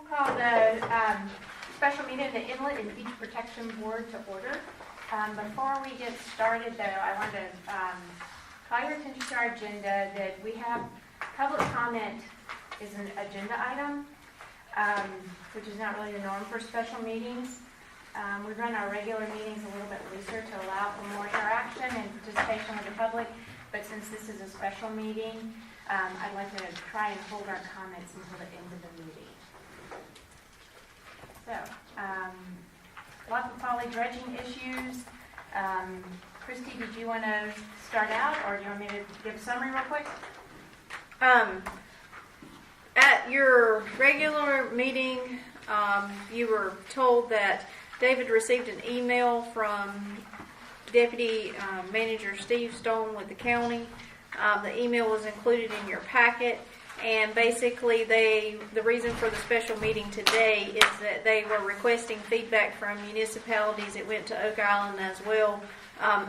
We'll call the special meeting of the Inlet and Beach Protection Board to order. Before we get started, though, I want to call your attention to our agenda that we have public comment is an agenda item, which is not really the norm for special meetings. We run our regular meetings a little bit looser to allow for more interaction and participation with the public, but since this is a special meeting, I'd like to try and hold our comments until the end of the meeting. So, Lockwood dredging issues. Christy, did you want to start out, or do you want me to give a summary real quick? At your regular meeting, you were told that David received an email from Deputy Manager Steve Stone with the county. The email was included in your packet, and basically the reason for the special meeting today is that they were requesting feedback from municipalities. It went to Oak Island as well,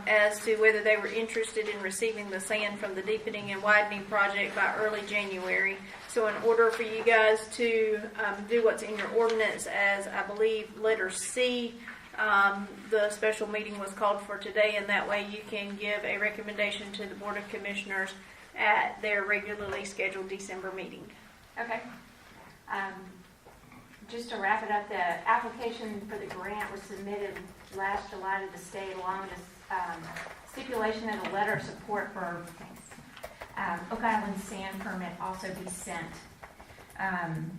as to whether they were interested in receiving the sand from the deepening and widening project by early January. So in order for you guys to do what's in your ordinance, as I believe letter C, the special meeting was called for today, and that way you can give a recommendation to the Board of Commissioners at their regularly scheduled December meeting. Okay. Just to wrap it up, the application for the grant was submitted last July to the state, along with stipulation that a letter of support for Oak Island sand permit also be sent.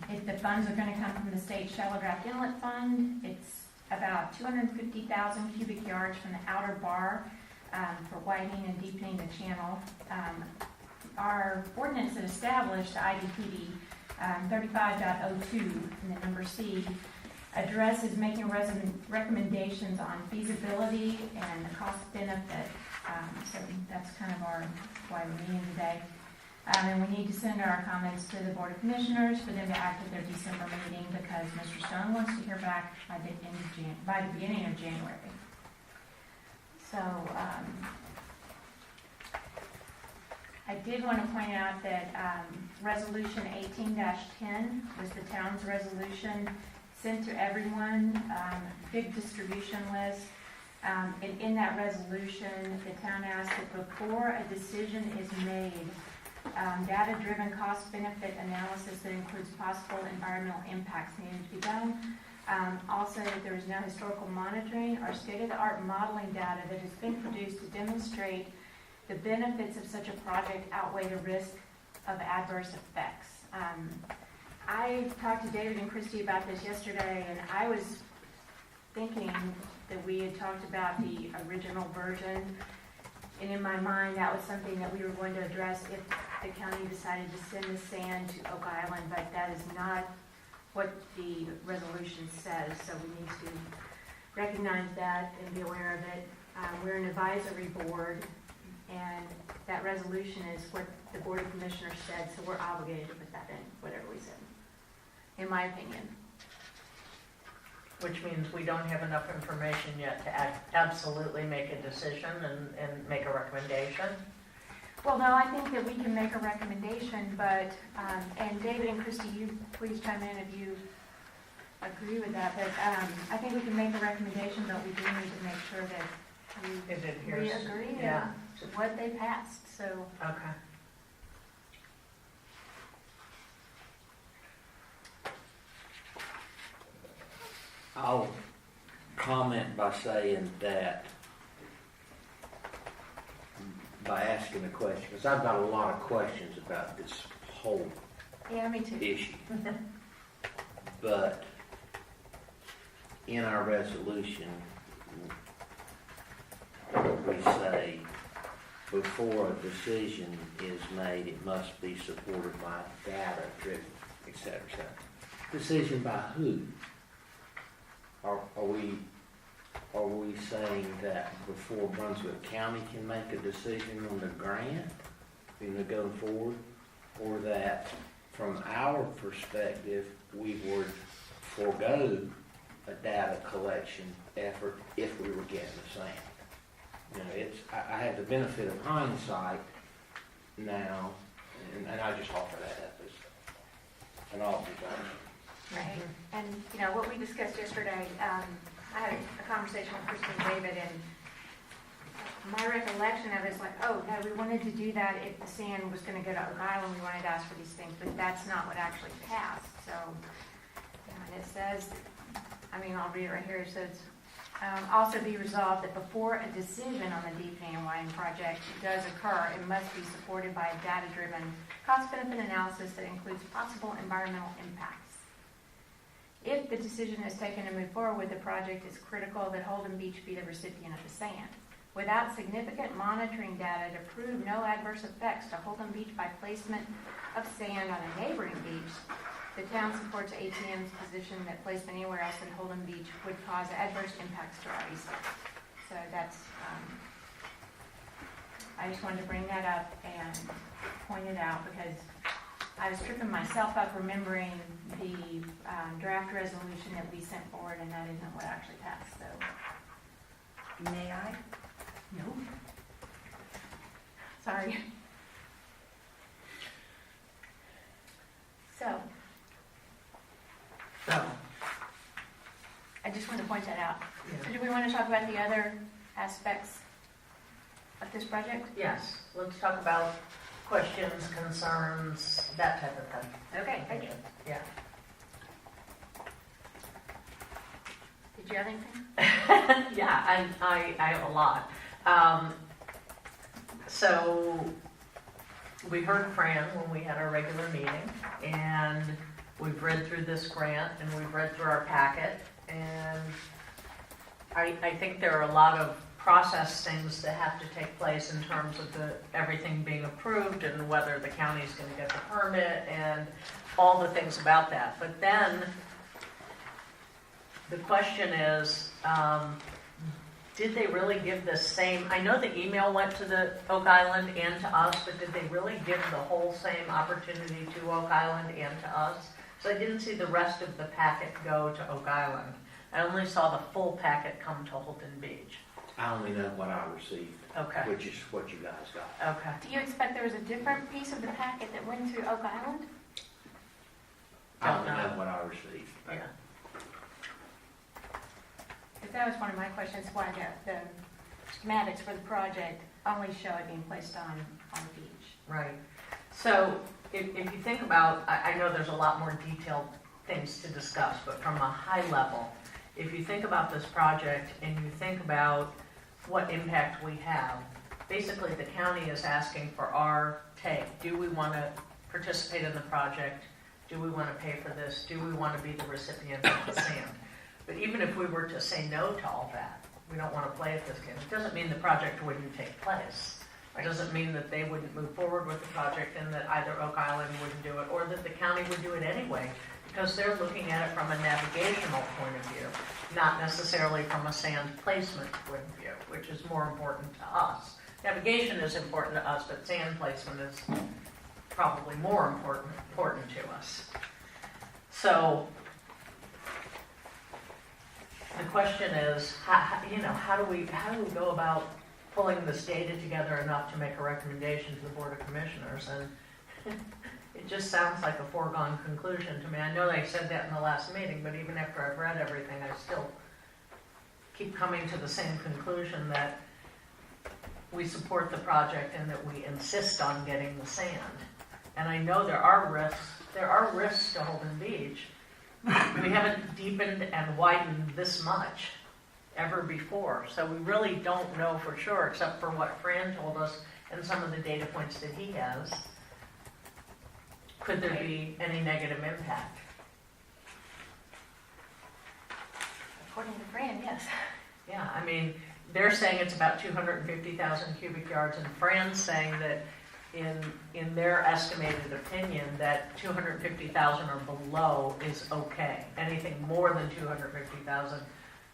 If the funds are going to come from the state shallow draft inlet fund, it's about 250,000 cubic yards from the outer bar for widening and deepening the channel. Our ordinance that established the IDPD 35.02 and the number C addresses making recommendations on feasibility and the cost benefit. So that's kind of why we're meeting today. And we need to send our comments to the Board of Commissioners for them to act at their December meeting, because Mr. Stone wants to hear back by the beginning of January. So I did want to point out that Resolution 18-10 was the town's resolution sent to everyone, big distribution list. And in that resolution, the town asked that before a decision is made, data-driven cost-benefit analysis that includes possible environmental impacts needed to be done. Also, that there is no historical monitoring or state-of-the-art modeling data that has been produced to demonstrate the benefits of such a project outweigh the risk of adverse effects. I talked to David and Christy about this yesterday, and I was thinking that we had talked about the original version, and in my mind that was something that we were going to address if the county decided to send the sand to Oak Island, but that is not what the resolution says, so we need to recognize that and be aware of it. We're an advisory board, and that resolution is what the Board of Commissioners said, so we're obligated to put that in, whatever we said, in my opinion. Which means we don't have enough information yet to absolutely make a decision and make a recommendation. Well, no, I think that we can make a recommendation, but, and David and Christy, you please chime in if you agree with that, but I think we can make a recommendation, but we do need to make sure that we agree to what they passed, so. Okay. I'll comment by saying that, by asking a question, because I've got a lot of questions about this whole Me too. issue. But in our resolution, we say before a decision is made, it must be supported by data driven, et cetera, et cetera. Decision by who? Are we saying that before Brunswick County can make a decision on the grant, going forward, or that from our perspective we would forego a data collection effort if we were getting the same? I have the benefit of hindsight now, and I just offer that up as an observation. right? And, you know, what we discussed yesterday, I had a conversation with Kristen and David, and my recollection of it is like, oh, no, we wanted to do that if the sand was gonna go to Oak Island, we wanted to ask for these things, but that's not what actually passed, so. And it says, I mean, I'll read it right here, it says, also be resolved that before a decision on the deepening and widening project does occur, it must be supported by a data-driven cost-benefit analysis that includes possible environmental impacts. If the decision is taken to move forward with the project, it's critical that Holden Beach be the recipient of the sand. Without significant monitoring data to prove no adverse effects to Holden Beach by placement of sand on a neighboring beach, the town supports ATM's position that placement anywhere else than Holden Beach would cause adverse impacts to our east. So that's, I just wanted to bring that up and point it out because I was tripping myself up remembering the draft resolution that we sent forward, and that isn't what actually passed, so. May I? No. Sorry. So, I just wanted to point that out. So do we want to talk about the other aspects of this project? Yes, let's talk about questions, concerns, that type of thing. Okay, thank you. Yeah. Did you have anything? Yeah, I have a lot. So we heard Fran when we had our regular meeting, and we've read through this grant, and we've read through our packet, and I think there are a lot of process things that have to take place in terms of everything being approved and whether the county's going to get the permit and all the things about that. But then the question is, did they really give the same, I know the email went to the Oak Island and to us, but did they really give the whole same opportunity to Oak Island and to us? So I didn't see the rest of the packet go to Oak Island. I only saw the full packet come to Holden Beach. I only know what I received, Okay, which is what you guys got. okay. Do you expect there was a different piece of the packet that went to Oak Island? I only know what I received. Yeah. Because that was one of my questions, why the schematics for the project only show it being placed on the beach. Right. So if you think about, I know there's a lot more detailed things to discuss, but from a high level, if you think about this project and you think about what impact we have, basically the county is asking for our take. Do we want to participate in the project? Do we want to pay for this? Do we want to be the recipient of the sand? But even if we were to say no to all that, we don't want to play at this game, it doesn't mean the project wouldn't take place. It doesn't mean that they wouldn't move forward with the project and that either Oak Island wouldn't do it or that the county would do it anyway, because they're looking at it from a navigational point of view, not necessarily from a sand placement point of view, which is more important to us. Navigation is important to us, but sand placement is probably more important to us. So the question is, how do we go about pulling this data together enough to make a recommendation to the Board of Commissioners? And it just sounds like a foregone conclusion to me. I know they said that in the last meeting, but even after I've read everything, I still keep coming to the same conclusion that we support the project and that we insist on getting the sand. And I know there are risks to Holden Beach. We haven't deepened and widened this much ever before. So we really don't know for sure, except for what Fran told us and some of the data points that he has. Could there be any negative impact? According to Fran, yes. Yeah, I mean, they're saying it's about 250,000 cubic yards, and Fran's saying that in their estimated opinion that 250,000 or below is okay. Anything more than 250,000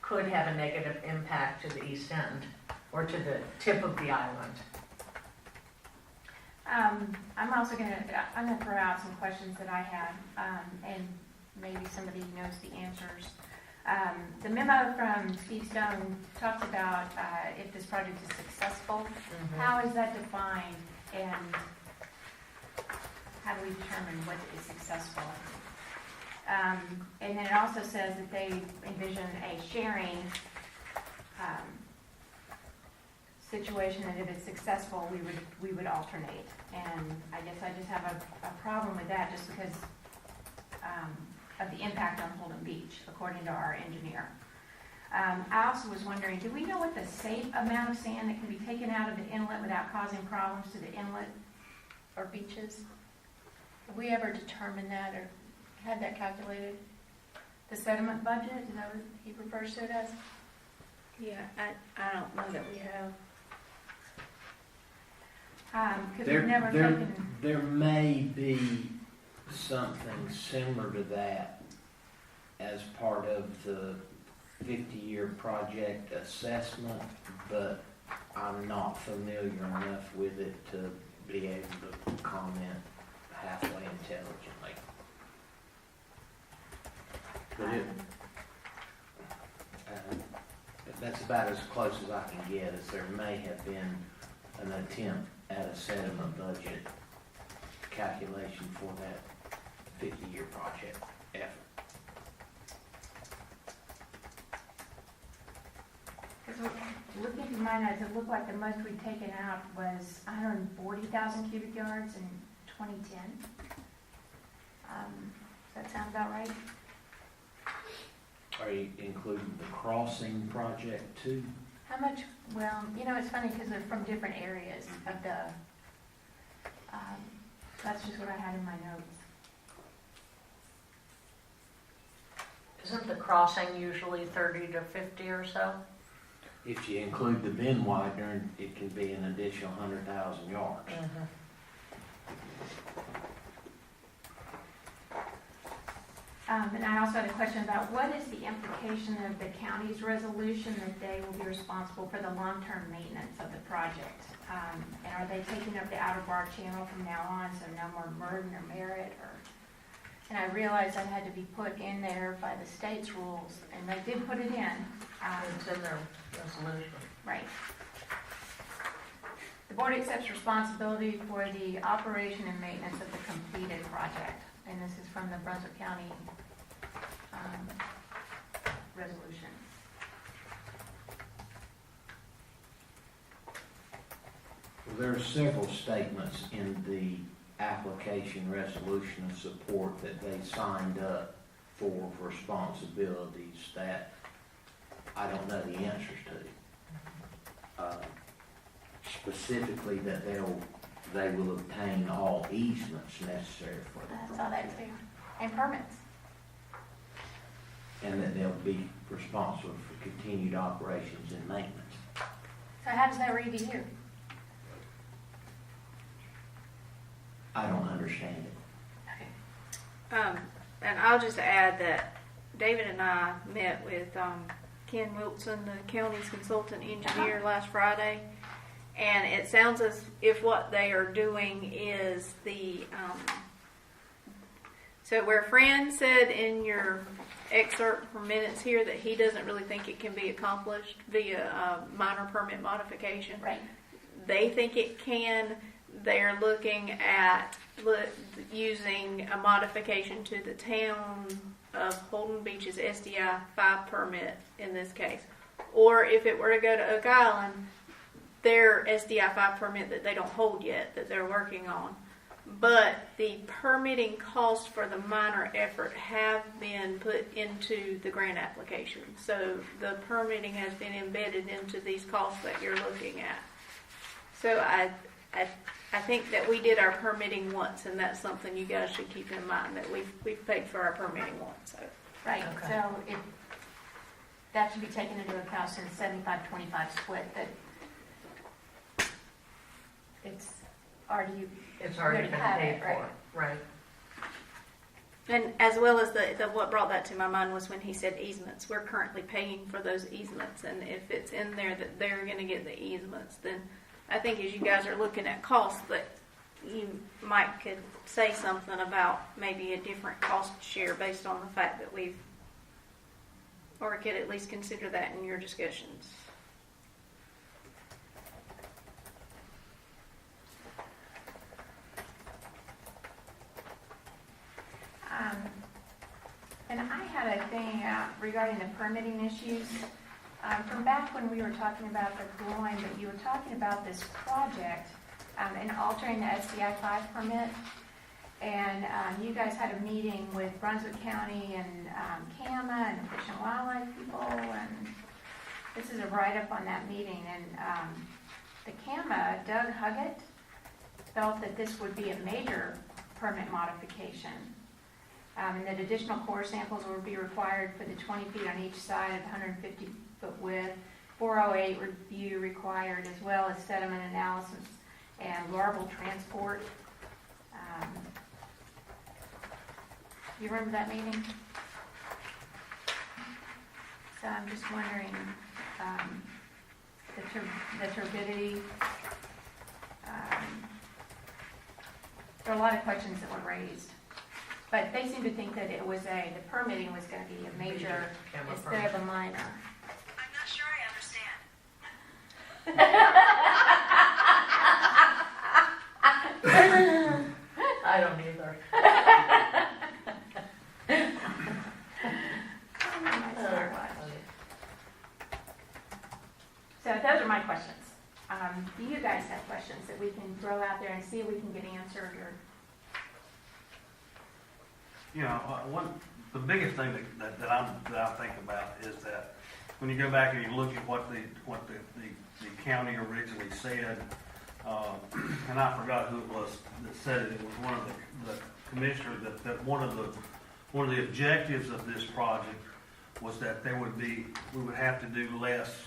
could have a negative impact to the east end or to the tip of the island. I'm also going to throw out some questions that I had, and maybe somebody knows the answers. The memo from Steve Stone talks about if this project is successful. Mm-hmm. How is that defined, and how do we determine what is successful? And then it also says that they envision a sharing situation, that if it's successful, we would alternate. And I guess I just have a problem with that, just because of the impact on Holden Beach, according to our engineer. I also was wondering, do we know what the safe amount of sand that can be taken out of the inlet without causing problems to the inlet or beaches? Have we ever determined that or had that calculated? The sediment budget, is that what he refers to it as? Yeah, I don't know that we have. Because we've never taken... There may be something similar to that as part of the 50-year project assessment, but I'm not familiar enough with it to be able to comment halfway intelligently. But that's about as close as I can get, as there may have been an attempt at a sediment budget calculation for that 50-year project effort. Because looking through my notes, it looked like the most we'd taken out was 140,000 cubic yards in 2010. Does that sound about right? Are you including the crossing project too? How much, well, it's funny because they're from different areas of the, that's just what I had in my notes. Isn't the crossing usually 30 to 50 or so? If you include the bin widener, it can be an additional 100,000 yards. And I also had a question about what is the implication of the county's resolution that they will be responsible for the long-term maintenance of the project? And are they taking up the outer bar channel from now on, so no more Merton or Merritt? And I realized that had to be put in there by the state's rules, and they did put it in. It's in their resolution. Right. The board accepts responsibility for the operation and maintenance of the completed project. And this is from the Brunswick County resolution. Well, there are several statements in the application resolution of support that they signed up for responsibilities that I don't know the answers to. Specifically that they will obtain all easements necessary for the project. I saw that too. And permits. And that they'll be responsible for continued operations and maintenance. So how does that read to you? I don't understand it. Okay. And I'll just add that David and I met with Ken Wilson, the county's consultant engineer, last Friday. And it sounds as if what they are doing is so where Fran said in your excerpt from minutes here that he doesn't really think it can be accomplished via minor permit modification. Right. They think it can. They're looking at using a modification to the town of Holden Beach's SDI 5 permit in this case. Or if it were to go to Oak Island, their SDI 5 permit that they don't hold yet, that they're working on. But the permitting costs for the minor effort have been put into the grant application. So the permitting has been embedded into these costs that you're looking at. So I think that we did our permitting once, and that's something you guys should keep in mind, that we've paid for our permitting once. So. Right. Okay. So that should be taken into account in the 75-25 split that it's already been paid for, right? And as well as what brought that to my mind was when he said easements. We're currently paying for those easements, and if it's in there that they're going to get the easements, then I think as you guys are looking at costs, that you might could say something about maybe a different cost share based on the fact that or could at least consider that in your discussions. And I had a thing regarding the permitting issues. From back when we were talking about the groin, but you were talking about this project and altering the SCI 5 permit. And you guys had a meeting with Brunswick County and CAMA and Fish and Wildlife people. And this is a write-up on that meeting. And the CAMA, Doug Huggett, felt that this would be a major permit modification. And that additional core samples would be required for the 20 feet on each side of the 150-foot width, 408 review required, as well as sediment analysis and larval transport. You remember that meeting? So I'm just wondering, the turbidity, there are a lot of questions that were raised. But they seem to think that it was the permitting was going to be a major instead of a minor. I'm not sure I understand. I don't either. So those are my questions. Do you guys have questions that we can throw out there and see if we can get answered? Or You know, the biggest thing that I think about is that when you go back and you look at what the county originally said, and I forgot who it was that said it. It was one of the commissioners that one of the objectives of this project was that we would have to do less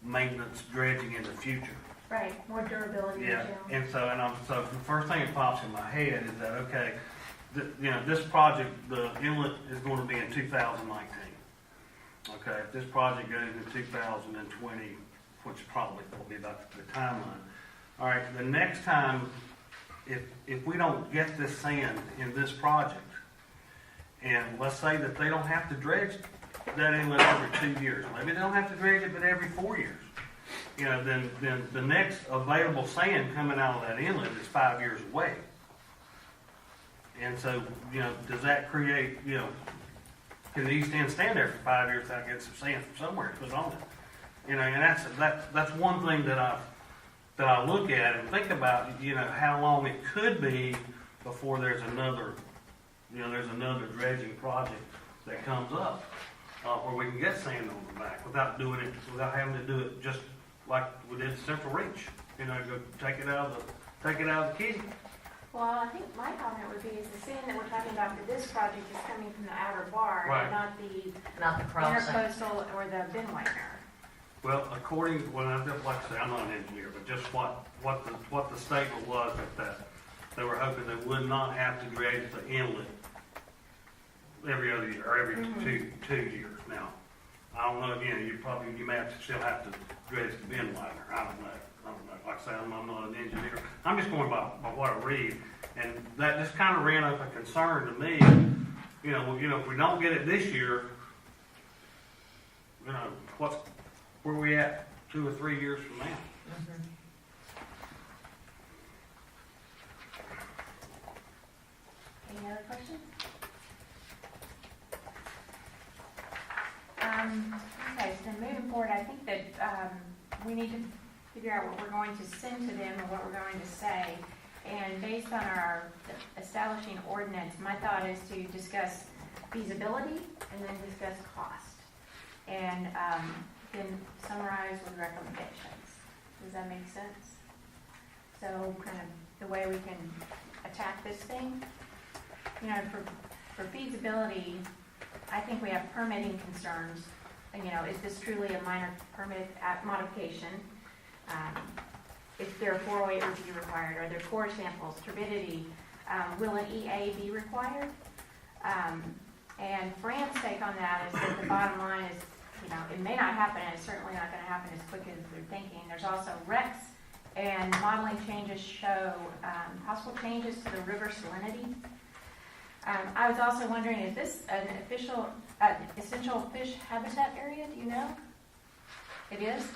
maintenance dredging in the future. right, more durability. Yeah, in general. and so the first thing that pops in my head is that, okay, this project, the inlet is going to be in 2019. Okay, if this project goes in 2020, which probably will be about the timeline. All right, the next time, if we don't get this sand in this project, and let's say that they don't have to dredge that inlet every 2 years, maybe they don't have to dredge it but every 4 years, you know, then the next available sand coming out of that inlet is 5 years away. And so, you know, does that create, you know, can the east end stand there for 5 years without getting some sand from somewhere to put on it? You know, and that's one thing that I look at and think about, you know, how long it could be before there's another dredging project that comes up where we can get sand on the back without having to do it just like we did Central Reach. You know, go take it out of the kitty. Well, I think my comment would be is the sand that we're talking about for this project is coming from the outer bar, Right. and not the Not the crossing. intercoastal or the bin whitener. Well, like I say, I'm not an engineer, but just what the statement was that they were hoping they would not have to dredge the inlet every other year or every 2 years. Now, I don't know. Again, you may still have to dredge the bin liner. I don't know. Like I say, I'm not an engineer. I'm just going by what I read, and that just kind of ran up a concern to me. You know, if we don't get it this year, you know, where are we at 2 or 3 years from now? Mhm. Any other questions? Okay, so then moving forward, I think that we need to figure out what we're going to send to them and what we're going to say. And based on our establishing ordinance, my thought is to discuss feasibility and then discuss cost. And then summarize with recommendations. Does that make sense? So kind of the way we can attack this thing. You know, for feasibility, I think we have permitting concerns. You know, is this truly a minor permit modification? Is there a 408 review required? Are there core samples, turbidity? Will an EA be required? And Fran's take on that is that the bottom line is, you know, it may not happen, and it's certainly not going to happen as quick as they're thinking. There's also RECs and modeling changes show possible changes to the river salinity. I was also wondering, is this an essential fish habitat area? Do you know? It is?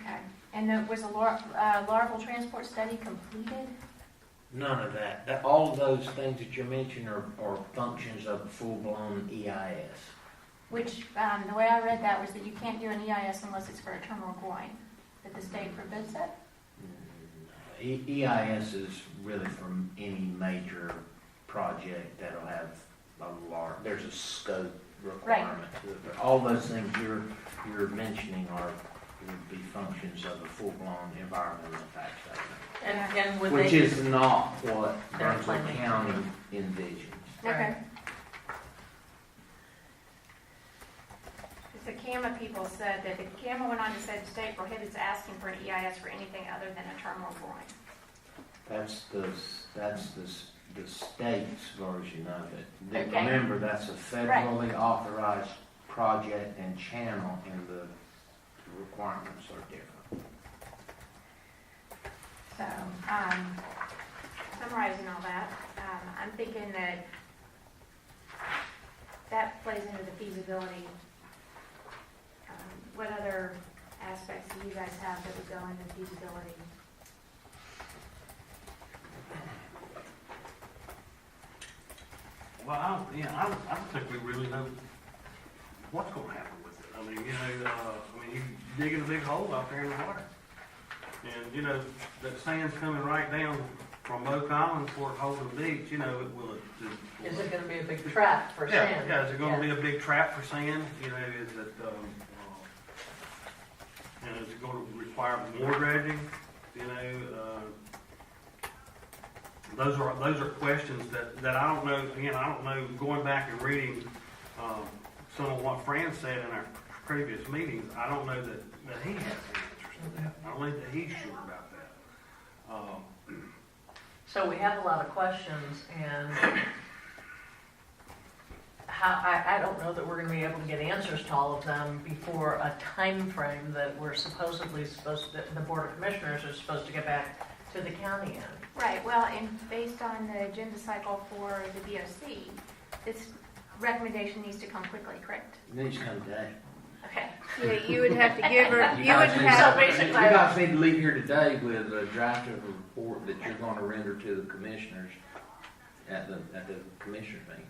Okay. And was a larval transport study completed? None of that. All of those things that you mentioned are functions of a full-blown EIS. Which, the way I read that was that you can't do an EIS unless it's for a terminal groin, that the state forbids it. EIS is really from any major project that'll have a large, there's a scope requirement to it. But all those things you're mentioning would be functions of a full-blown environmental impact statement. And would Which they, is not what They're Brunswick planning. County envisions. Okay. The CAMA people said that the CAMA went on to say the state prohibits asking for an EIS for anything other than a terminal groin. That's the state's version of it. Okay. Remember, that's a federally authorized project and channel, and the requirements are different. So, summarizing all that, I'm thinking that that plays into the feasibility. What other aspects do you guys have that would go into feasibility? Well, I don't think we really know what's gonna happen with it. I mean, you dig in a big hole out there in the water. And, that sand's coming right down from Oak Island toward Holden Beach, is it gonna be a big trap for sand? Yeah, is it gonna be a big trap for sand? Is it gonna require more dredging? Those are questions that I don't know. Again, I don't know. Going back and reading some of what Fran said in our previous meetings, I don't know that he has the answers to that. I don't think that he's sure about that. So we have a lot of questions, and I don't know that we're gonna be able to get answers to all of them before a time frame that we're the Board of Commissioners are supposed to get back to the county in. Right, well, and based on the agenda cycle for the BOC, this recommendation needs to come quickly, correct? It needs to come today. Okay. Yeah, you would have to give her, You you would guys need have, So basically- you guys need to leave here today with a draft of a report that you're gonna render to the commissioners at the commissioners meeting.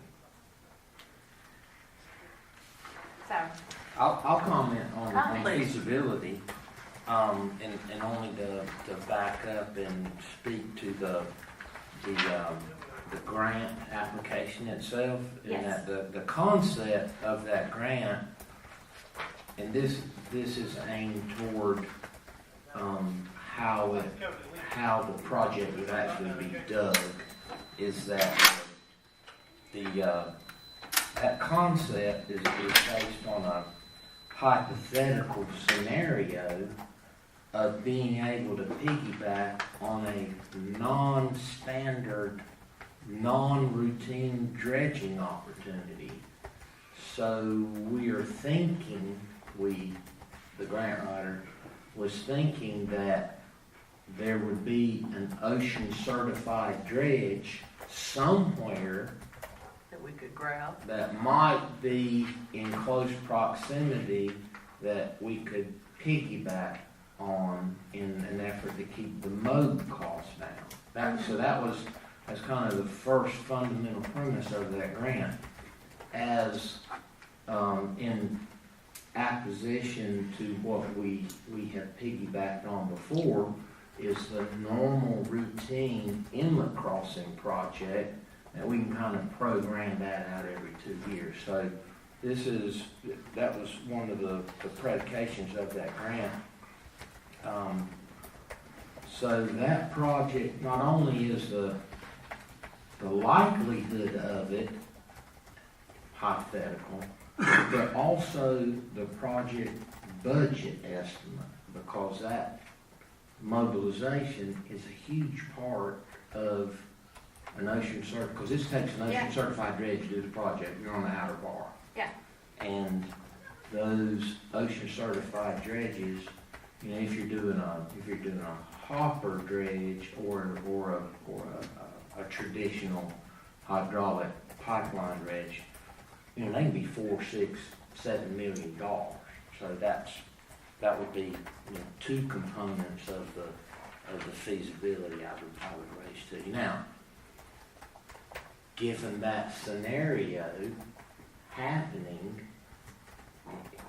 So, I'll comment on Please. feasibility, and only to back up and speak to the grant application itself. Yes. And that the concept of that grant, and this is aimed toward, how the project would actually be dug, is that that concept is based on a hypothetical scenario of being able to piggyback on a non-standard, non-routine dredging opportunity. So we are thinking, the grant writer, was thinking that there would be an ocean certified dredge somewhere That we could grab. that might be in close proximity that we could piggyback on in an effort to keep the mode costs down. That's kind of the first fundamental premise of that grant. As in apposition to what we have piggybacked on before, is the normal routine inlet crossing project, and we can kind of program that out every 2 years. So that was one of the predications of that grant. So that project, not only is the likelihood of it hypothetical, but also the project budget estimate, because that mobilization is a huge part of an ocean because this takes an ocean certified dredge to do the project. You're on the outer bar. Yeah. And those ocean certified dredges, if you're doing a hopper dredge or a traditional hydraulic pipeline dredge, they can be $4, $6, $7 million. So that would be 2 components of of the feasibility I would raise to you. Now, given that scenario happening,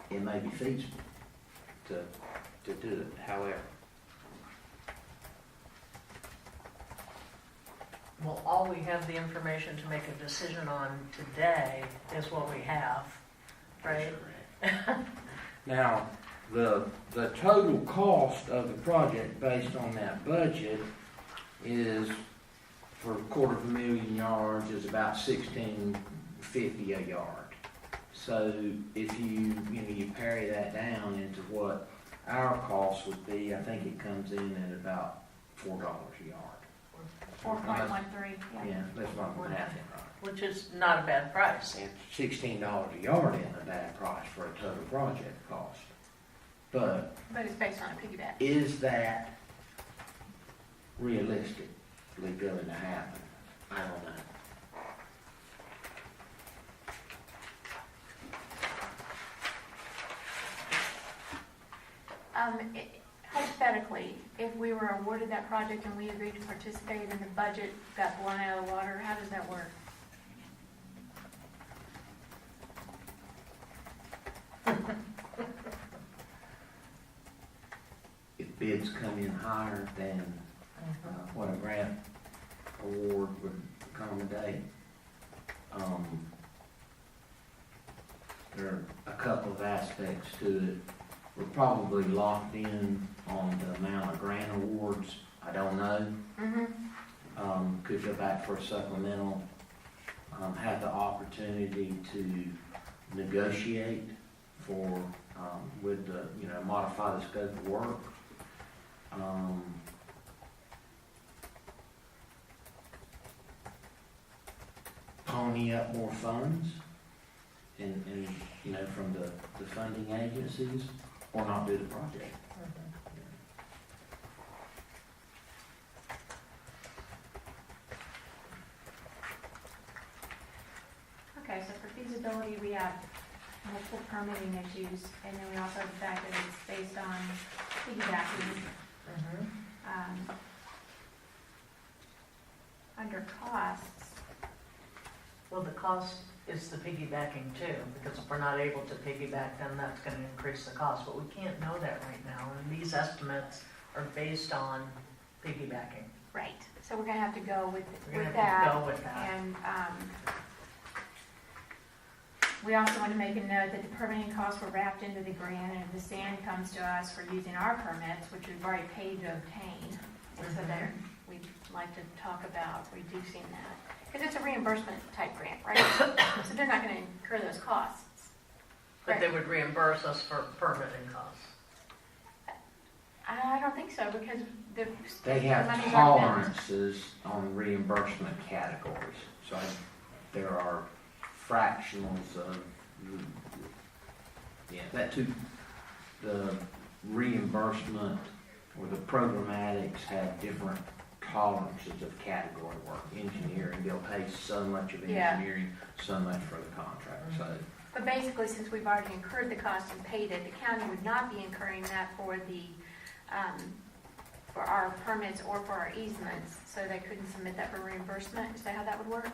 it may be feasible to do it. However, Well, all we have the information to make a decision on today is what we have, right? now, the total cost of the project based on that budget is, for $250,000 yards, is about $16.50 a yard. So if you parry that down into what our cost would be, I think it comes in at about $4 a yard. 4.13, yeah. Yeah, that's not what happened, right? Which is not a bad price. And $16 a yard isn't a bad price for a total project cost. But But it's based on a piggyback. is that realistically going to happen? I don't know. Hypothetically, if we were awarded that project and we agreed to participate and the budget got blown out of the water, how does that work? If bids come in higher than what a grant award would accommodate, there are a couple of aspects to it. We're probably locked in on the amount of grant awards. I don't know. Mm-hmm. Could go back for a supplemental, have the opportunity to negotiate for, with the, modify the scope of work. Pony up more funds and from the funding agencies, or not do the project. Okay, so for feasibility, we have multiple permitting issues, and then we also have the fact that it's based on piggybacking. Under costs, Well, the cost is the piggybacking too, because if we're not able to piggyback, then that's gonna increase the cost, but we can't know that right now, and these estimates are based on piggybacking. right, so we're gonna have to go with We're gonna that. have to go with that. And we also want to make a note that the permitting costs were wrapped into the grant, and if the sand comes to us for using our permits, which we've already paid to obtain, and so there, we'd like to talk about reducing that. Because it's a reimbursement type grant, right? So they're not going to incur those costs. But they would reimburse us for permitting costs. I don't think so, because the They have money's already been- tolerances on reimbursement categories. So there are fractionals of, the reimbursement or the programmatics have different tolerances of category work. Engineering, they'll pay so much of Yeah. engineering, so much for the contract. So But basically, since we've already incurred the cost and paid it, the county would not be incurring that for the, for our permits or for our easements, so they couldn't submit that for reimbursement. Is that how that would work?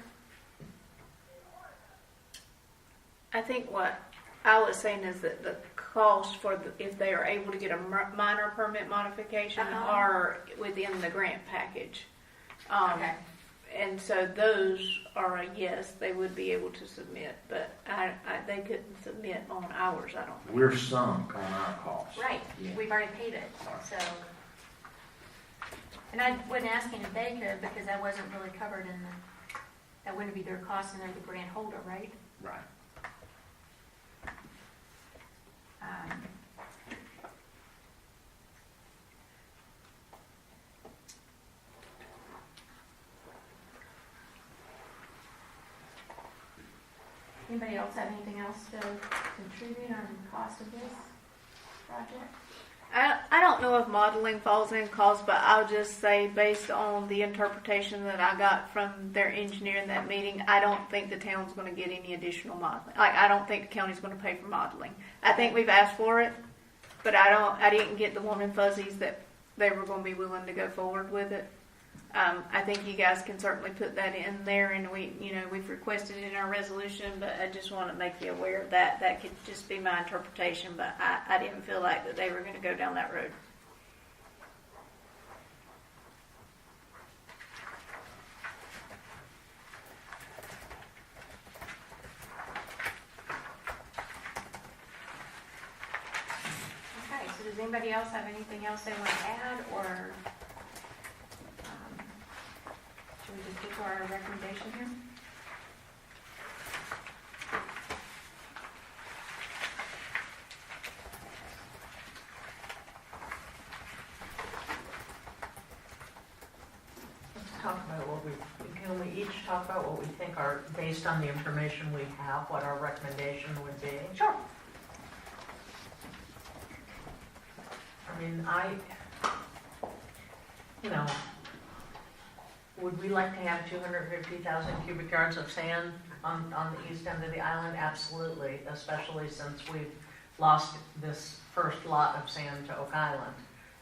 I think what I was saying is that the cost for if they are able to get a minor permit modification Uh-huh. are within the grant package. Okay. And so those are a yes, they would be able to submit, but they couldn't submit on ours, I don't think. we're sunk on our costs. Right, Yeah. we've already paid it, so. And I wasn't asking if they could, because that wasn't really covered in that wouldn't be their cost and they're the grant holder, right? Right. Anybody else have anything else to contribute on the cost of this project? I don't know if modeling falls in cost, but I'll just say based on the interpretation that I got from their engineer in that meeting, I don't think the town's going to get any additional modeling. Like, I don't think the county's going to pay for modeling. I think we've asked for it, but I didn't get the warm and fuzzies that they were going to be willing to go forward with it. I think you guys can certainly put that in there, and we've requested it in our resolution, but I just want to make you aware of that. That could just be my interpretation, but I didn't feel like that they were going to go down that road. Okay, so does anybody else have anything else they want to add, or should we just get to our recommendation here? Let's talk about can we each talk about what we think are, based on the information we have, what our recommendation would be? Sure. I mean, would we like to have 250,000 cubic yards of sand on the east end of the island? Absolutely, especially since we've lost this first lot of sand to Oak Island.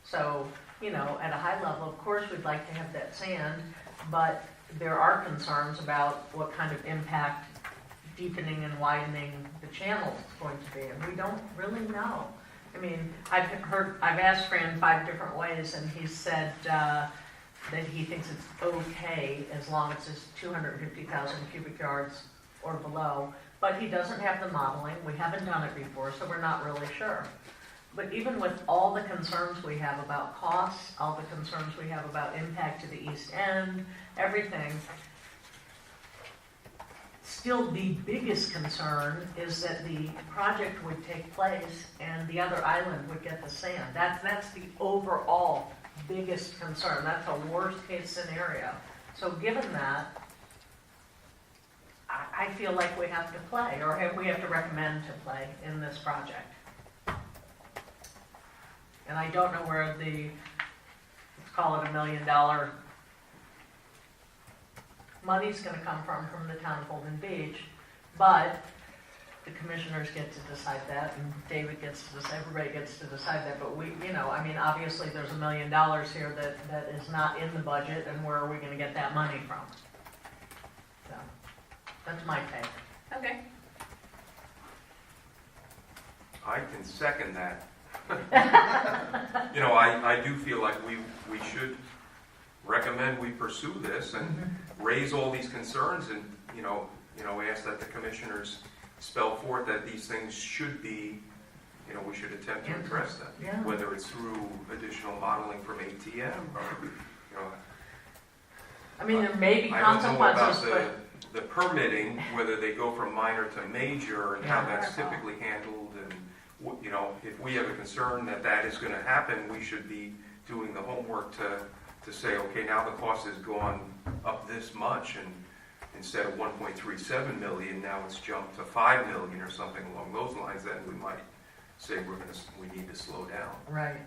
So, at a high level, of course, we'd like to have that sand, but there are concerns about what kind of impact deepening and widening the channel is going to be, and we don't really know. I mean, I've asked Fran 5 different ways, and he said that he thinks it's okay as long as it's 250,000 cubic yards or below, but he doesn't have the modeling. We haven't done it before, so we're not really sure. But even with all the concerns we have about costs, all the concerns we have about impact to the east end, everything, still the biggest concern is that the project would take place and the other island would get the sand. That's the overall biggest concern. That's a worst case scenario. So given that, I feel like we have to play, or we have to recommend to play in this project. And I don't know where let's call it $1 million money's going to come from the town of Holden Beach, but the commissioners get to decide that, and David gets to decide, everybody gets to decide that, but obviously there's $1 million here that is not in the budget, and where are we going to get that money from? So, that's my take. Okay. I can second that. I do feel like we should recommend we pursue this and raise all these concerns, and ask that the commissioners spell forth that these things should be, we should attempt to address them, Yeah. whether it's through additional modeling from ATM or There may be I don't know about consequences, the permitting, whether they go from minor to major, and how Yeah. that's typically handled, and if we have a concern that is going to happen, we should be doing the homework to say, okay, now the cost has gone up this much, and instead of 1.37 million, now it's jumped to 5 million or something along those lines. Then we might say we need to slow down. Right.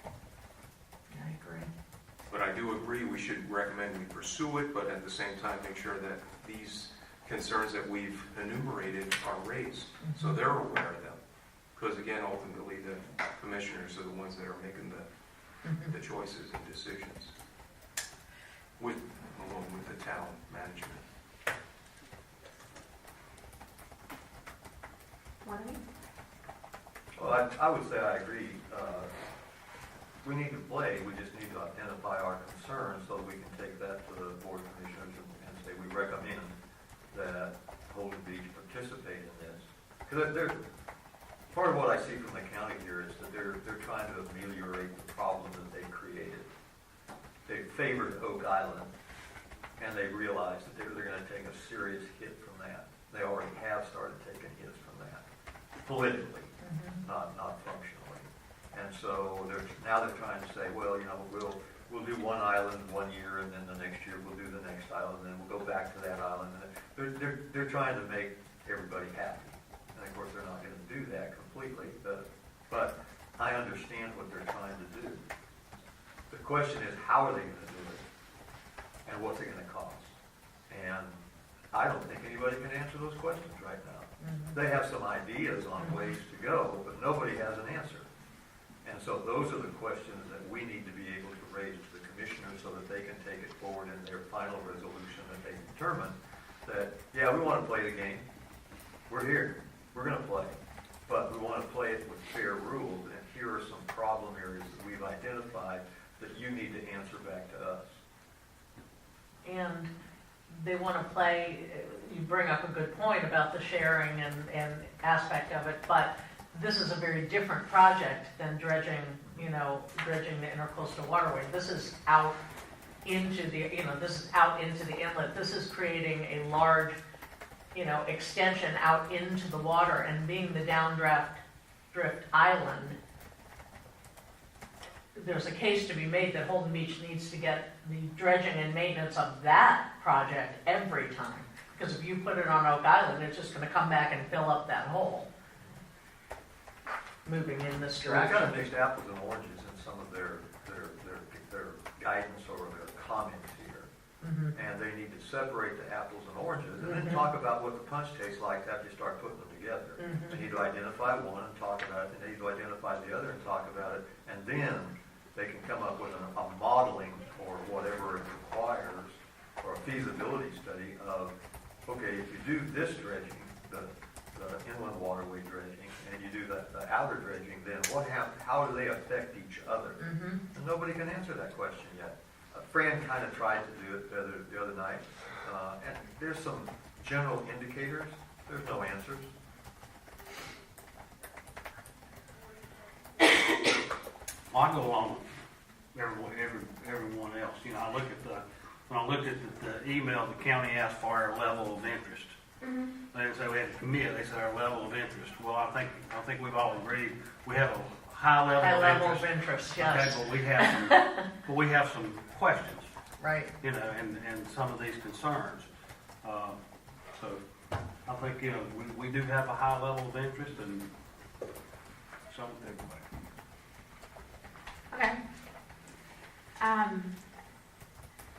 I agree. But I do agree we should recommend we pursue it, but at the same time make sure that these concerns that we've enumerated are raised, so they're aware of them. Because again, ultimately, the commissioners are the ones that are making the choices and decisions, along with the town management. Well, I would say I agree. We need to play. We just need to identify our concerns so that we can take that to the Board of Commissioners and say we recommend that Holden Beach participate in this. Because part of what I see from the county here is that they're trying to ameliorate the problem that they created. They favored Oak Island, and they realized that they're going to take a serious hit from that. They already have started taking hits from that, politically, not functionally. And so now they're trying to say, well, we'll do one island 1 year, and then the next year we'll do the next island, and then we'll go back to that island. They're trying to make everybody happy. And of course, they're not going to do that completely, but I understand what they're trying to do. The question is, how are they going to do it? And what's it going to cost? And I don't think anybody can answer those questions right now. They have some ideas on ways to go, but nobody has an answer. so those are the questions that we need to be able to raise to the commissioners so that they can take it forward in their final resolution that they determine that, yeah, we want to play the game. We're here. We're going to play. But we want to play it with fair rules. And here are some problem areas that we've identified that you need to answer back to us. And they want to play, you bring up a good point about the sharing and aspect of it, but this is a very different project than dredging the intercoastal waterway. This is out into the, this is out into the inlet. This is creating a large, extension out into the water, and being the drift island, there's a case to be made that Holden Beach needs to get the dredging and maintenance of that project every time. Because if you put it on Oak Island, it's just going to come back and fill up that hole. Moving in this They've kind direction. of mixed apples and oranges in some of their guidance or their comments here. Mhm. And they need to separate the apples and oranges and then talk about what the punch tastes like after you start putting them together. Mhm. They need to identify one and talk about it, and they need to identify the other and talk about it, and then they can come up with a modeling or whatever it requires, or a feasibility study of, okay, if you do this dredging, the inland waterway dredging, and you do the outer dredging, then how do they affect each other? Mhm. And nobody can answer that question yet. Fran kind of tried to do it the other night, and there's some general indicators. There's no answers. I go along with everyone else. When I looked at the email the county asked for our level of interest. They didn't say we had to commit, they said our level of interest. Well, I think we've all agreed, we have a high level High of level interest. of interest, Okay, yes. but we have some questions, Right. and some of these concerns. So I think, we do have a high level of interest, and so with everybody. Okay.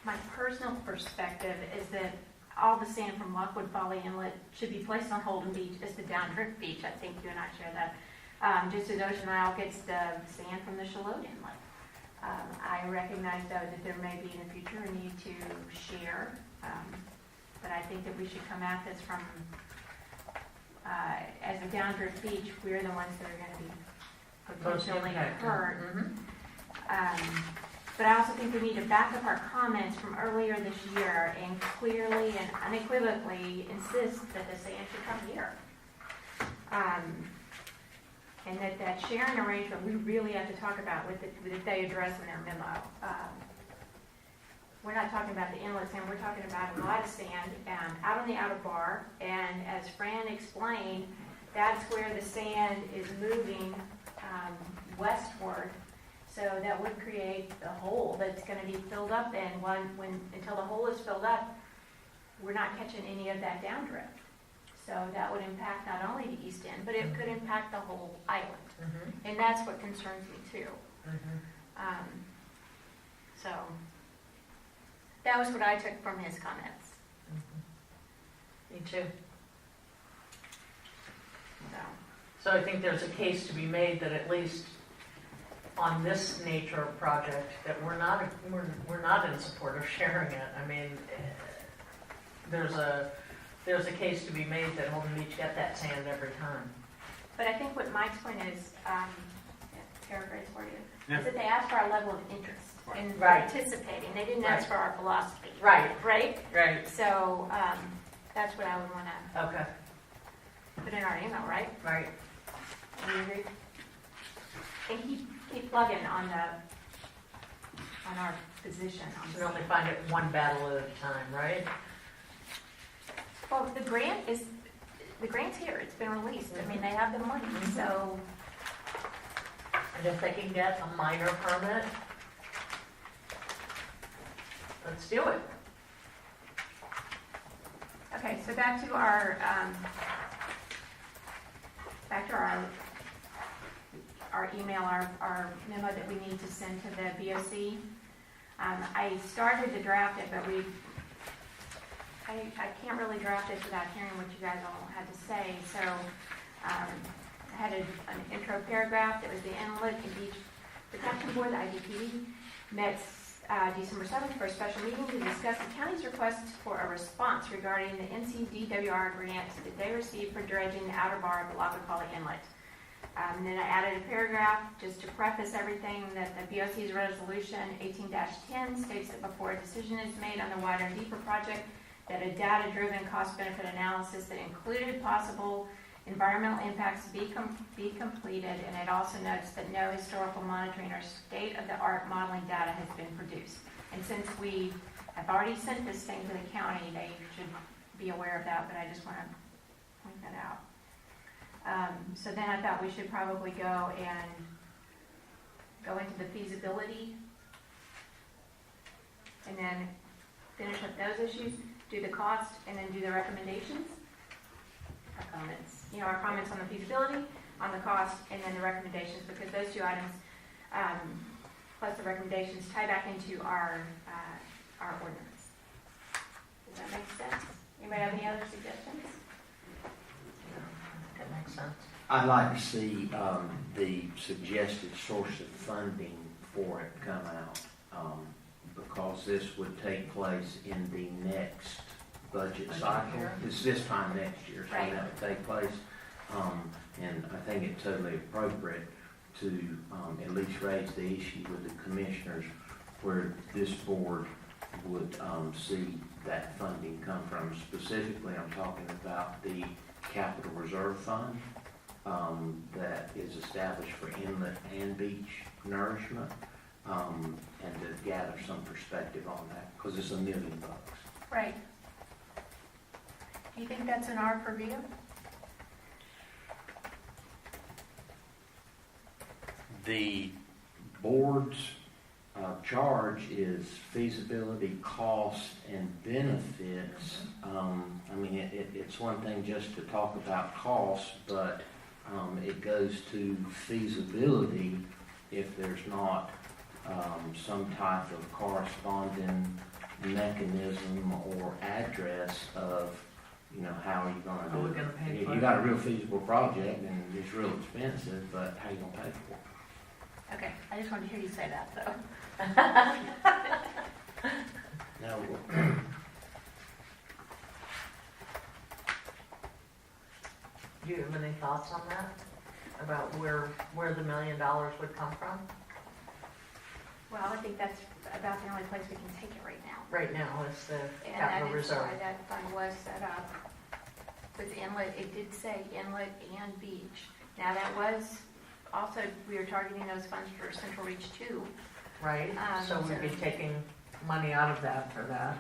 My personal perspective is that all the sand from Lockwood Folly Inlet should be placed on Holden Beach as the downdrift beach. I think you and I share that. Just as Ocean Isle gets the sand from the Shallotte Inlet. I recognize, though, that there may be in the future a need to share, but I think that we should come at this from, as a downdrift beach, we're the ones that are going to be potentially hurt. Mhm. But I also think we need to back up our comments from earlier this year and clearly and unequivocally insist that the sand should come here. And that sharing arrangement, we really have to talk about with that they address in their memo. We're not talking about the inlet sand, we're talking about a lot of sand out on the outer bar. And as Fran explained, that's where the sand is moving westward. So that would create a hole that's going to be filled up, and until the hole is filled up, we're not catching any of that downdrift. So that would impact not only the east end, but it could impact the whole island. Mhm. And that's what concerns me too. Mhm. So that was what I took from his comments. Me too. So. So I think there's a case to be made that at least on this nature of project, that we're not in support of sharing it. I mean, there's a case to be made that Holden Beach get that sand every time. But I think what Mike's point is, paraphrase for you, Yeah. is that they asked for our level of interest in Right. participating. They didn't ask for our philosophy. Right. Right? Right. So that's what I would want to Okay. put in our email, right? Right. Do you agree? And keep plugging on our position. You can only find it one battle at a time, right? Well, the grant's here. It's been released. I mean, they have the money, so. And if they can get a minor permit, let's do it. Okay, so back to our email, our memo that we need to send to the BOC. I started to draft it, but I can't really draft this without hearing what you guys all had to say. So I had an intro paragraph that was the inlet and beach The Captain Board, the IDP, met December 7th for a special meeting to discuss the county's request for a response regarding the NCDWR grant that they received for dredging the outer bar of the Lockacawley Inlet. And then I added a paragraph just to preface everything that the BOC's resolution 18-10 states that before a decision is made on the wider and deeper project, that a data-driven cost-benefit analysis that included possible environmental impacts be completed, and it also notes that no historical monitoring or state-of-the-art modeling data has been produced. And since we have already sent this thing to the county, they should be aware of that, but I just want to point that out. So then I thought we should probably go into the feasibility, and then finish up those issues, do the cost, and then do the recommendations. Our comments, our comments on the feasibility, on the cost, and then the recommendations, because those two items, plus the recommendations, tie back into our ordinance. Does that make sense? Anybody have any other suggestions? That makes sense. I'd like to see the suggested source of funding for it come out, because this would take place in the next budget cycle. It's this time next year, so Right. that would take place. And I think it's totally appropriate to at least raise the issue with the commissioners where this board would see that funding come from. Specifically, I'm talking about the Capital Reserve Fund that is established for inlet and beach nourishment, and to gather some perspective on that, because it's $1 million. Right. Do you think that's in our purview? The board's charge is feasibility, cost, and benefits. I mean, it's one thing just to talk about cost, but it goes to feasibility if there's not some type of corresponding mechanism or address of, how are you gonna How do we it? gonna pay for You it? got a real feasible project and it's real expensive, but how you gonna pay for it? Okay, I just wanted to hear you say that, though. No. Do you have any thoughts on that? About where the $1 million would come from? Well, I think that's about the only place we can take it right now. Right now is the And capital that is reserve. why that fund was set up. With Inlet, it did say Inlet and Beach. Now, that was also, we were targeting those funds for Central Reach too. Right, so we'd be so- taking money out of that for that.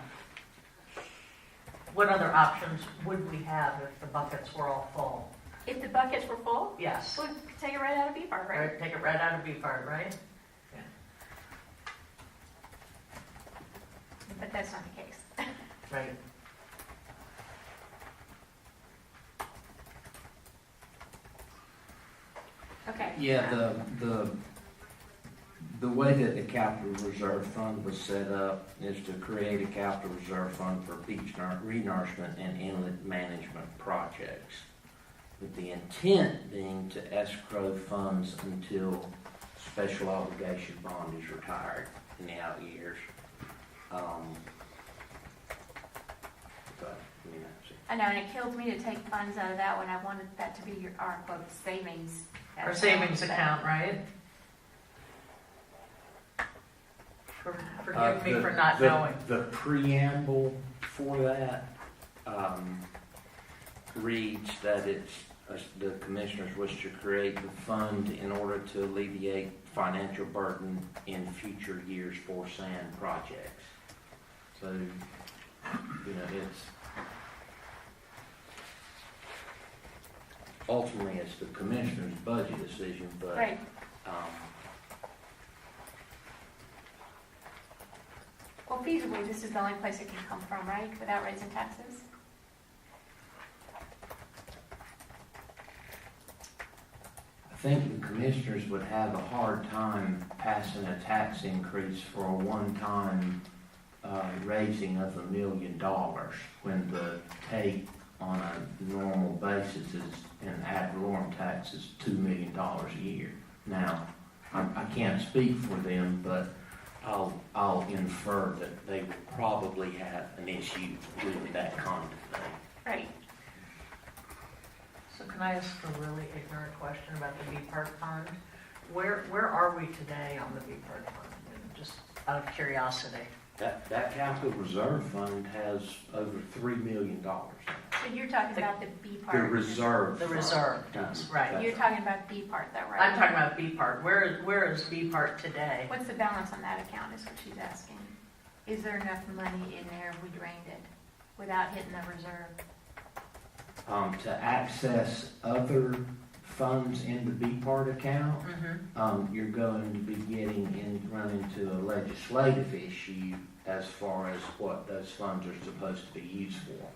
What other options would we have if the buckets were all full? If the buckets were full, Yes, we'd take it right out of BFAR, right? right, take it right out of BFAR, right? But that's not the case. Right. Okay. Yeah, the way that the capital reserve fund was set up is to create a capital reserve fund for beach renourishment and inlet management projects, with the intent being to escrow funds until special obligation bond is retired in the out years. But, that's it. I know, and it kills me to take funds out of that one. I wanted that to be our quote savings. Our account, savings but- account, right? Forgive me for not knowing. The preamble for that reads that the commissioners wish to create the fund in order to alleviate financial burden in future years for sand projects. So, ultimately it's the commissioner's budget decision, but Right. Well, feasibly, this is the only place it can come from, right? Without raising taxes? I think the commissioners would have a hard time passing a tax increase for a one-time raising of $1 million when the take on a normal basis is an ad valorem tax is $2 million a year. Now, I can't speak for them, but I'll infer that they will probably have an issue with that kind of thing. Right. So can I ask a really ignorant question about the B Park fund? Where are we today on the B Park fund? Just out of curiosity. That capital reserve fund has over $3 million. So you're talking about the B The part. reserve. The fund. reserve does, right. You're talking about B part though, right? I'm talking about B Park. Where is B Park today? What's the balance on that account is what she's asking. Is there enough money in there if we drained it without hitting the reserve? To access other funds in the B part account, Mm-hmm. you're going to be run into a legislative issue as far as what those funds are supposed to be used for.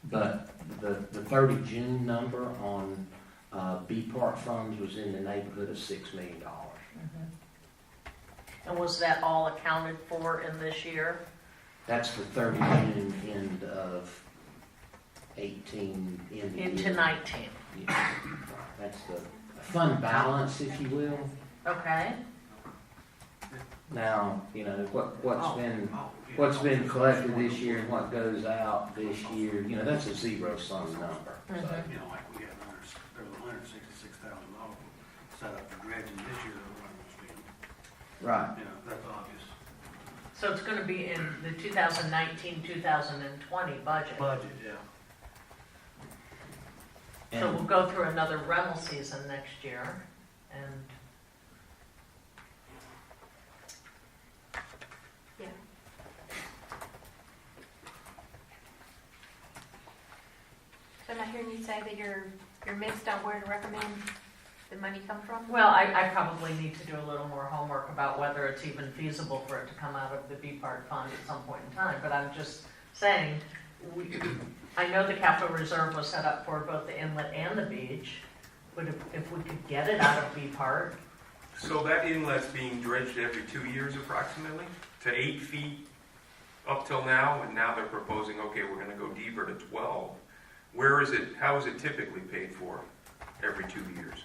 But the 30 June number on B part funds was in the neighborhood of $6 million. And was that all accounted for in this year? That's the 30 June end of 18 Into 19? Yeah. That's the fund balance, if you will. Okay. Now, what's been collected this year and what goes out this year, that's a zero sum number. So, like we got there was $166,000 set up for dredging this year that we're not going to spend. Right. That's obvious. So it's going to be in the 2019-2020 budget. Budget, yeah. So we'll go through another rental season next year, and Yeah. So am I hearing you say that you're mixed on where to recommend the money come from? well, I probably need to do a little more homework about whether it's even feasible for it to come out of the B Park fund at some point in time, but I'm just saying, I know the capital reserve was set up for both the inlet and the beach, but if we could get it out of B Park, So that inlet's being dredged every 2 years approximately, to 8 feet up till now, and now they're proposing, okay, we're gonna go deeper to 12. How is it typically paid for every 2 years?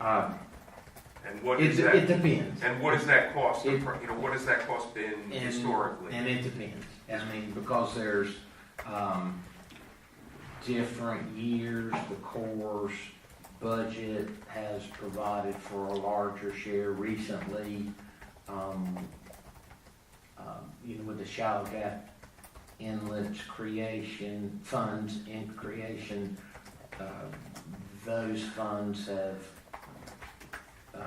And what is that? It depends. And what does that cost? What has that cost been historically? And it depends. Because there's different years, the Corps' budget has provided for a larger share recently. With the shallow gap inlets creation, funds in creation, those funds have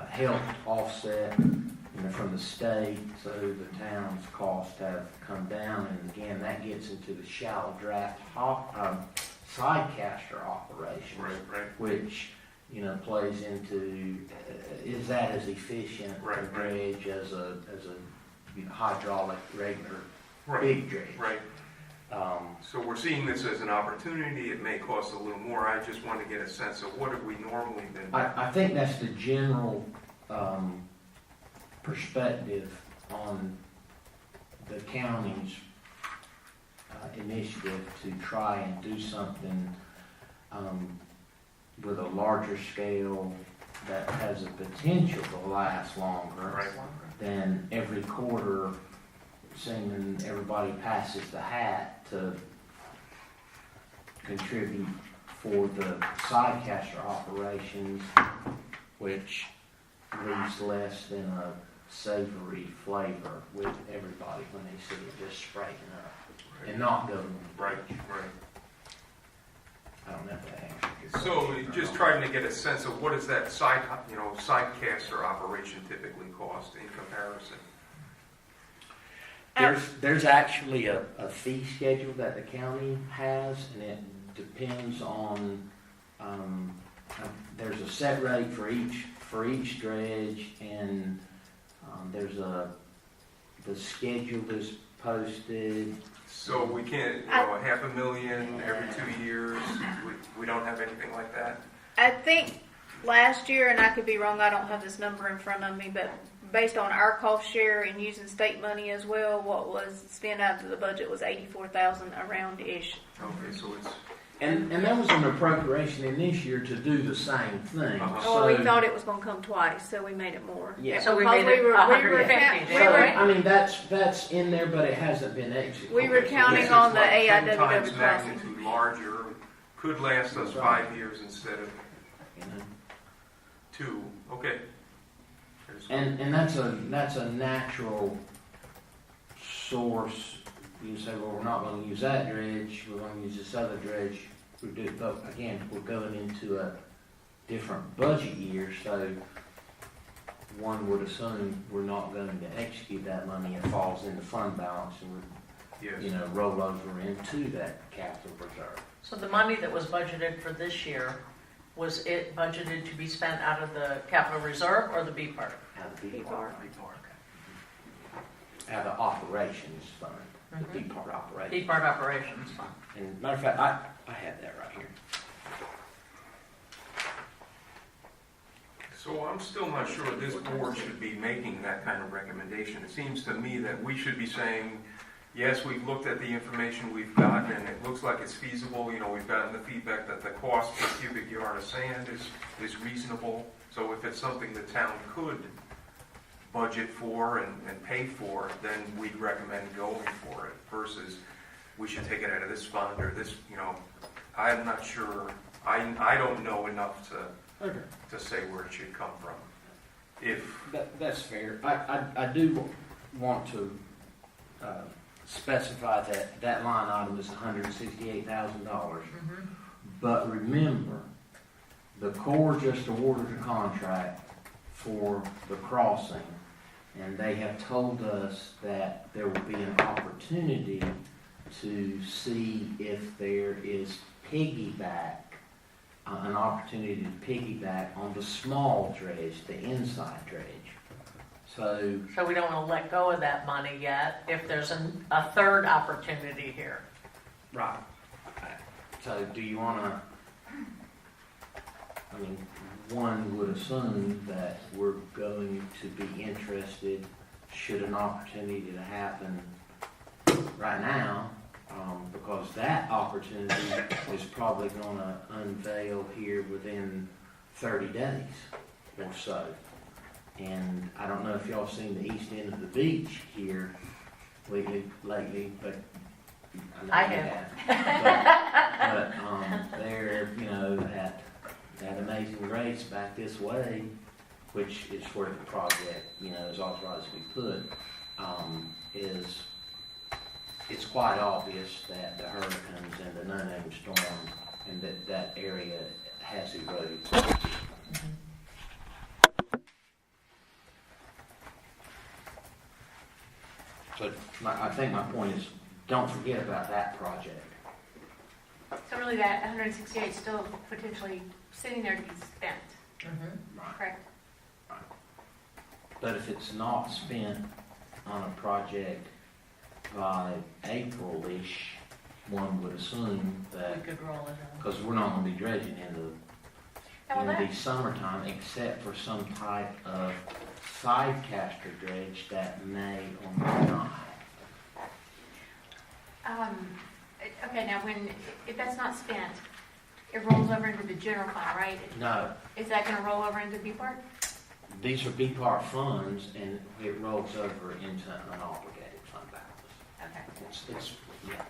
helped offset from the state, so the town's costs have come down, and again, that gets into the shallow draft side caster operation, Right. which plays into is that as efficient Right, a dredge as a hydraulic regular Right. big dredge. Right. So we're seeing this as an opportunity. It may cost a little more. I just want to get a sense of what have we normally been. I think that's the general perspective on the county's initiative to try and do something with a larger scale that has the potential to last longer Right. than every quarter seeming everybody passes the hat to contribute for the side caster operations, which leaves less than a savory flavor with everybody when they see it just spraying up and not going Right. I don't know if that answers your question. So just trying to get a sense of what does that side caster operation typically cost in comparison? There's actually a fee schedule that the county has, and it depends on, there's a set rate for each dredge, and the schedule is posted. So we can't, $500,000 every 2 years. We don't have anything like that. I think last year, and I could be wrong, I don't have this number in front of me, but based on our cost share and using state money as well, what was spent out of the budget was 84,000 around-ish. Okay, so it's, And there was an appropriation in this year to do the same thing. Uh-huh. Well, we So- thought it was gonna come twice, so we made it more. Yeah. So we Because made it 150, count- is that right? I mean, that's in there, but it hasn't been executed. We were okay, so counting this on is the like 10 AIWW times pricing. magnitude larger, could last us 5 years instead of You know? 2, okay. There's- And that's a natural source. You say, well, we're not gonna use that dredge, we're gonna use this other dredge. But again, we're going into a different budget year, so one would assume we're not going to execute that money. It falls into fund balance and would, Yes. you know, roll over into that capital reserve. So the money that was budgeted for this year, was it budgeted to be spent out of the capital reserve or the B part? Out of the B B part. part. Out of the operations fund, the Mhm. B part operations. B part operations fund. And matter of fact, I have that right here. So I'm still not sure this board should be making that kind of recommendation. It seems to me that we should be saying, yes, we've looked at the information we've gotten and it looks like it's feasible. You know, we've gotten the feedback that the cost per cubic yard of sand is reasonable. So if it's something the town could budget for and pay for, then we'd recommend going for it versus we should take it out of this fund or this, you know, I'm not sure. I don't know enough Okay. to say where it should come from. If, That's fair. I do want to specify that line item is $168,000. But remember, the Corps just awarded a contract for the crossing, and they have told us that there will be an opportunity to see if there is an opportunity to piggyback on the small dredge, the inside dredge. So, So we don't want to let go of that money yet, if there's a third opportunity here. right. So do you want to, I mean, one would assume that we're going to be interested, should an opportunity to happen right now, because that opportunity is probably going to unveil here within 30 days or so. And I don't know if y'all seen the east end of the beach here lately, but I know you have. But there, you know, that Amazing Grace back this way, which is where the project, you know, is authorized to be put, it's quite obvious that the hurricanes and the no-name storm and that area has eroded. So I think my point is, don't forget about that project. So really that 168 is still potentially sitting there to be spent, correct? But if it's not spent on a project by April-ish, one would assume that, We could roll it on. because we're not going to be dredging in the summertime, except for some type of side-caster dredge that may or may not. Okay, now if that's not spent, it rolls over into the general fund, right? No, Is that gonna roll over into B part? these are B-part funds, and it rolls over into an obligated fund balance. Okay. It's yeah.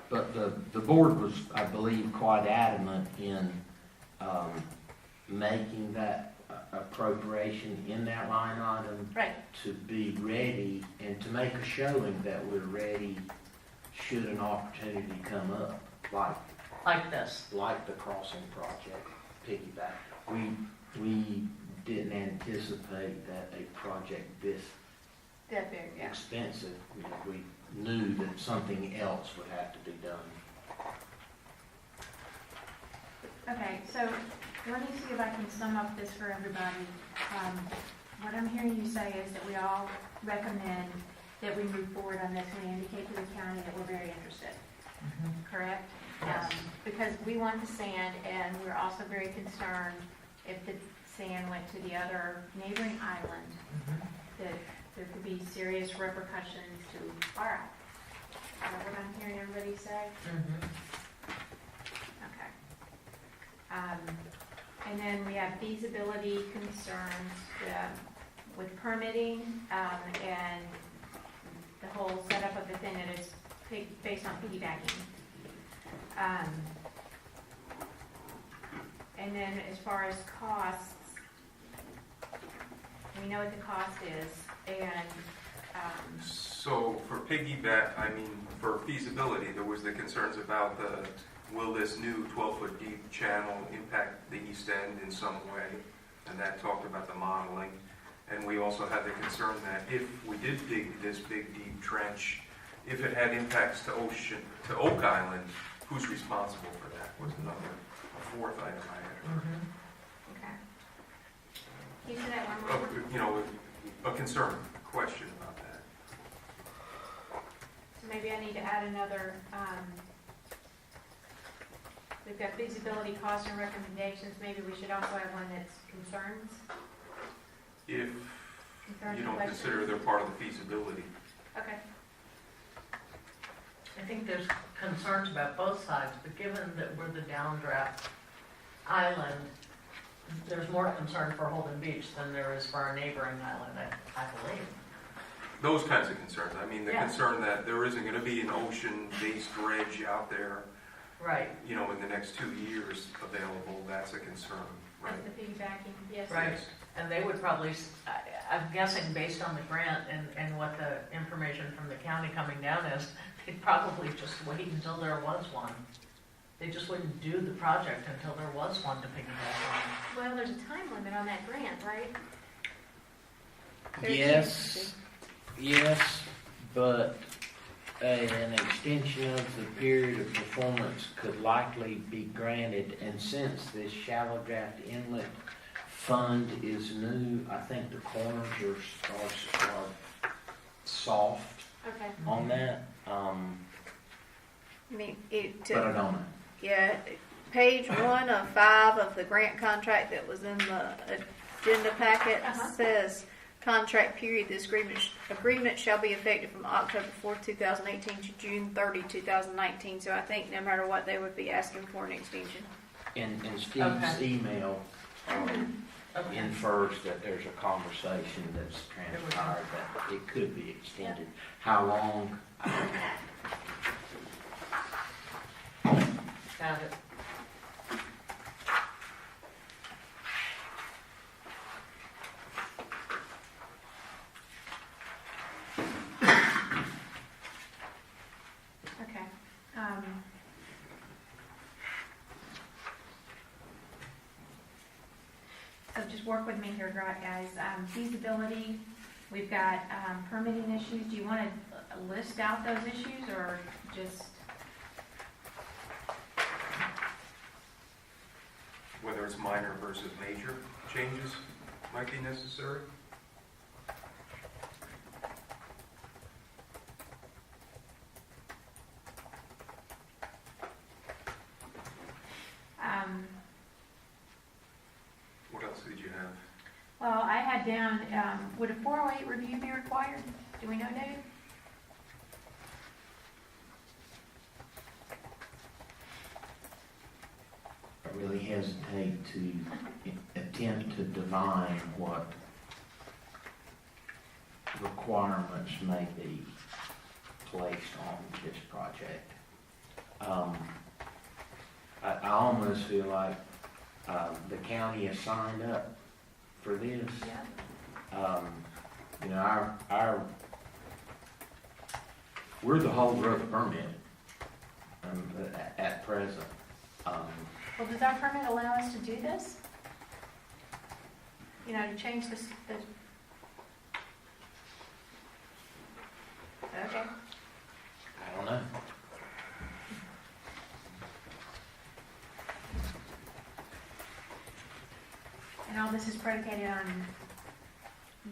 But the board was, I believe, quite adamant in making that appropriation in that line item Right. to be ready and to make a showing that we're ready should an opportunity come up, Like this. like the crossing project, piggyback. We didn't anticipate that a project this That big, yeah. expensive, we knew that something else would have to be done. Okay, so let me see if I can sum up this for everybody. What I'm hearing you say is that we all recommend that we move forward on this, we indicate to the county that we're very interested, correct? Yes. Because we want the sand, and we're also very concerned if the sand went to the other neighboring island, that there could be serious repercussions to our island. Is that what I'm hearing everybody say? Okay. And then we have feasibility concerns with permitting, and the whole setup of the thing that is based on piggybacking. And then as far as costs, we know what the cost is, and, So for piggyback, I mean, for feasibility, there was the concerns about will this new 12-foot deep channel impact the east end in some way? And that talked about the modeling. And we also had the concern that if we did dig this big deep trench, if it had impacts to Oak Island, who's responsible for that was a fourth item I had. okay. Can you say that one more? You know, a concern, a question about that. So maybe I need to add another, we've got feasibility, costs, and recommendations. Maybe we should also have one that's concerns. If Concerns you and don't questions. consider they're part of the feasibility. Okay. I think there's concerns about both sides, but given that we're the downdraft island, there's more concern for Holden Beach than there is for our neighboring island, I believe. Those kinds of concerns. I mean, the Yeah. concern that there isn't going to be an ocean-based dredge out there, Right, you know, in the next 2 years available, that's a concern, right? That's the piggybacking, yes. right. And they would probably, I'm guessing based on the grant and what the information from the county coming down is, they'd probably just wait until there was one. They just wouldn't do the project until there was one to piggyback on. Well, there's a time limit on that grant, right? Yes, but an extension of the period of performance could likely be granted, and since this shallow draft inlet fund is new, I think the corners are soft Okay. on that, I mean, but I don't know. yeah, page 1 of 5 of the grant contract that was in the agenda packet says, contract period, this agreement shall be effective from October 4th, 2018 to June 30, 2019. So I think no matter what, they would be asking for an extension. And Steve's Okay. email Okay. infers that there's a conversation that's transpired that it could be extended. How long? I don't know. Got it. Okay. So just work with me here, guys. Feasibility, we've got permitting issues. Do you want to list out those issues, or just, Whether it's minor versus major changes might be necessary. What else did you have? well, I had down, would a 408 review be required? Do we know, Dave? I really hesitate to attempt to divine what requirements may be placed on this project. I almost feel like the county has signed up for this. Yeah. You know, we're the whole road permit at present. Well, does our permit allow us to do this? You know, to change this, okay. I don't know. And all this is predicated on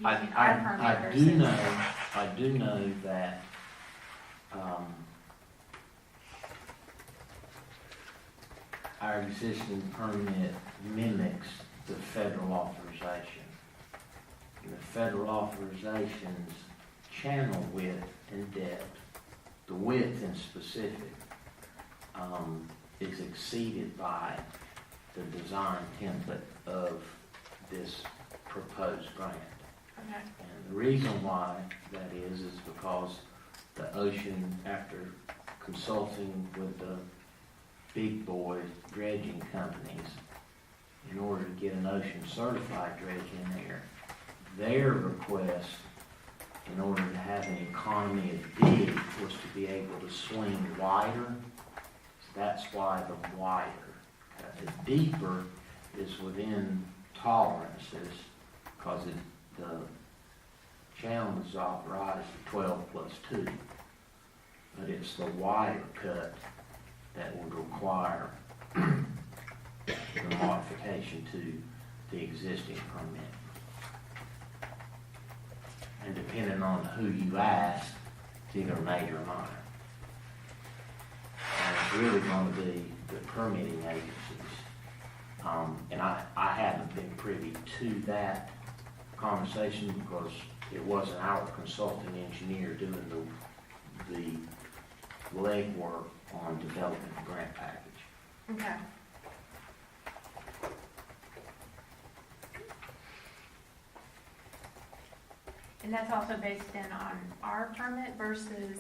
I using our permit do versus. know, I do know that, our existing permit mimics the federal authorization. And the federal authorization's channel width and depth, the width in specific, is exceeded by the design template of this proposed grant. Okay. And the reason why that is because the ocean, after consulting with the big boy dredging companies, in order to get an ocean certified dredge in there, their request, in order to have an economy of dig, was to be able to swing wider. So that's why the wider. The deeper is within tolerances, because the channel is authorized to 12 plus 2. But it's the wider cut that would require the modification to the existing permit. And depending on who you ask, it's either major or minor. And it's really going to be the permitting agencies. And I haven't been privy to that conversation because it wasn't our consulting engineer doing the legwork on developing the grant package. Okay. And that's also based in on our permit versus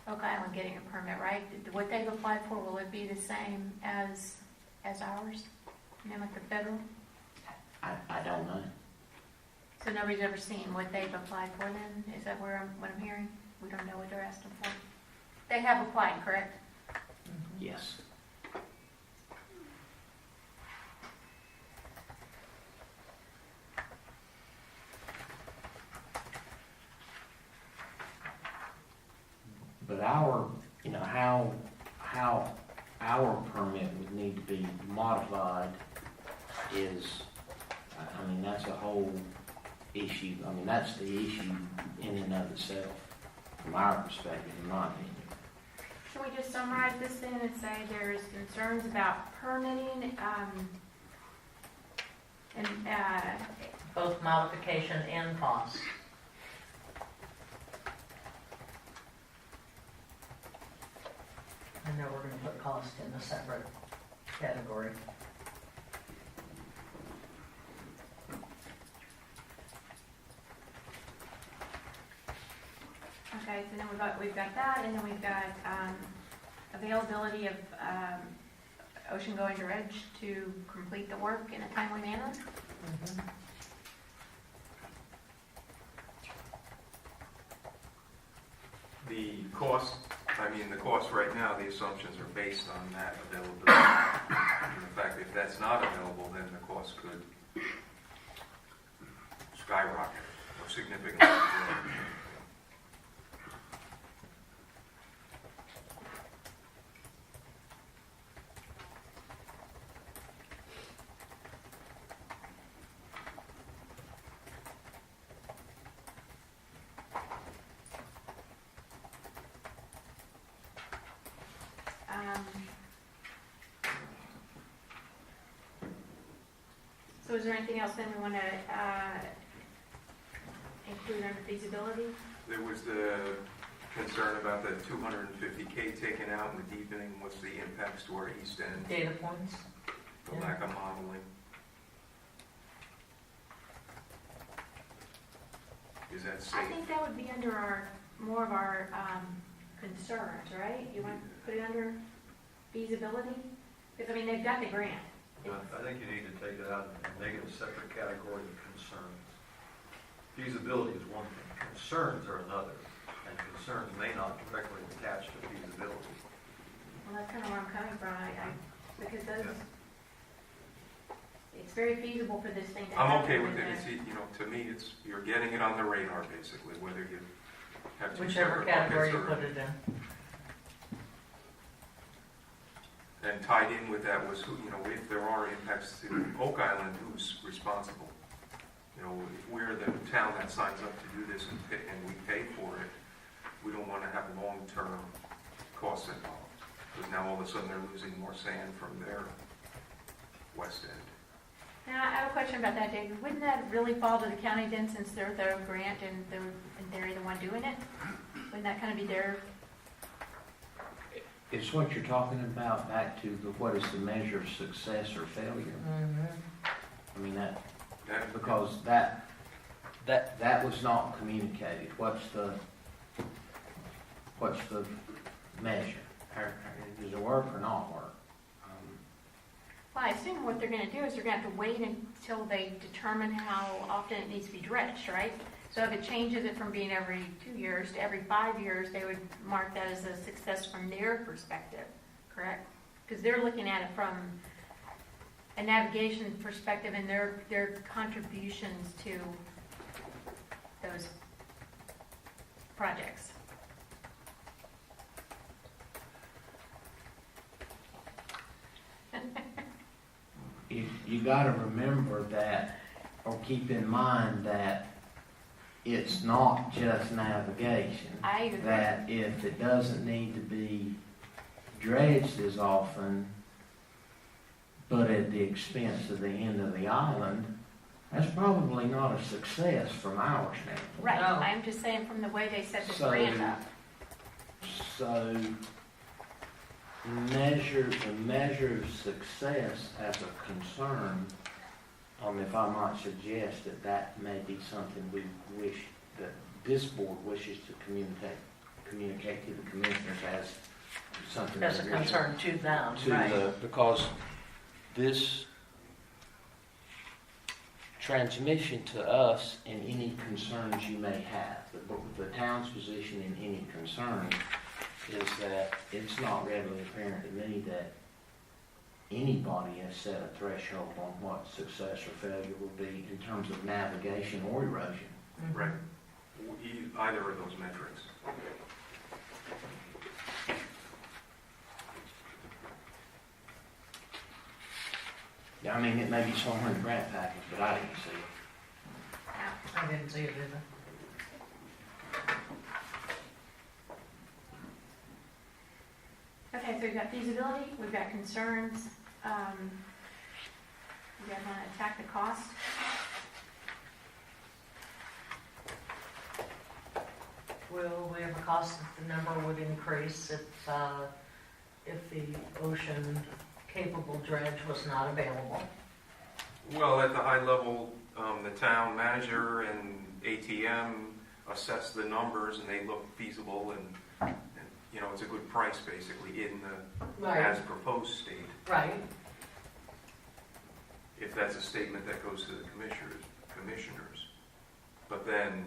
Oak Island getting a permit, right? What they've applied for, will it be the same as ours? You know, like the federal? I don't know. So nobody's ever seen what they've applied for then? Is that what I'm hearing? We don't know what they're asking for? They have applied, correct? Yes. But how our permit would need to be modified is, I mean, that's a whole issue. I mean, that's the issue in and of itself, from our perspective, in my opinion. Can we just summarize this then and say there's concerns about permitting, and, Both modification and cost. I know we're gonna put cost in a separate category. okay, so then we've got that, and then we've got, availability of, ocean-going dredge to complete the work in a timely manner. The cost right now, the assumptions are based on that availability. And in fact, if that's not available, then the cost could skyrocket or significantly grow. So is there anything else then we want to include under feasibility? There was the concern about the 250K taken out and the deepening. What's the impacts to our east end? Data points. The lack of modeling. Is that I safe? think that would be under more of our concerns, right? You want to put it under feasibility? Because, I mean, they've got the grant. I think you need to take it out and make it a separate category of concerns. Feasibility is one thing, concerns are another, and concerns may not directly attach to feasibility. Well, that's kind of where I'm coming from, because those, it's very feasible for this thing to happen. I'm okay with it. It's, to me, you're getting it on the radar, basically, whether you have two Whichever separate category buckets you or... put it in. And tied in with that was, if there are impacts to Oak Island, who's responsible? You know, if we're the town that signs up to do this and we pay for it, we don't want to have long-term costs involved. Because now all of a sudden they're losing more sand from their west end. Now, I have a question about that, David. Wouldn't that really fall to the county then, since they're the grant and they're the one doing it? Wouldn't that kind of be their, It's what you're talking about back to the, what is the measure of success or failure? I mean, that, That- because that was not communicated. What's the measure? Does it work or not work? well, I assume what they're gonna do is they're gonna have to wait until they determine how often it needs to be dredged, right? So if it changes it from being every 2 years to every 5 years, they would mark that as a success from their perspective, correct? Because they're looking at it from a navigation perspective and their contributions to those projects. You gotta remember that, or keep in mind that it's not just navigation. I agree. That if it doesn't need to be dredged as often, but at the expense of the end of the island, that's probably not a success from our standpoint. Right, No. I'm just saying from the way they set this So- grant up. So, the measure of success as a concern, if I might suggest that may be something we wish, that this board wishes to communicate to the commissioners as something. As a that we should- concern to them, to right? the, because this transmission to us and any concerns you may have, the town's position in any concern is that it's not readily apparent to me that anybody has set a threshold on what success or failure will be in terms of navigation or erosion. Right. Either of those metrics. Yeah, I mean, it may be somewhere in the grant package, but I didn't see it. I didn't see it either. Okay, so we've got feasibility, we've got concerns. You guys want to attack the cost? Will we have a cost that the number would increase if the ocean capable dredge was not available? Well, at the high level, the town manager and ATM assess the numbers and they look feasible and you know, it's a good price basically in the as proposed state. Right, If that's a statement that goes to the commissioners. But then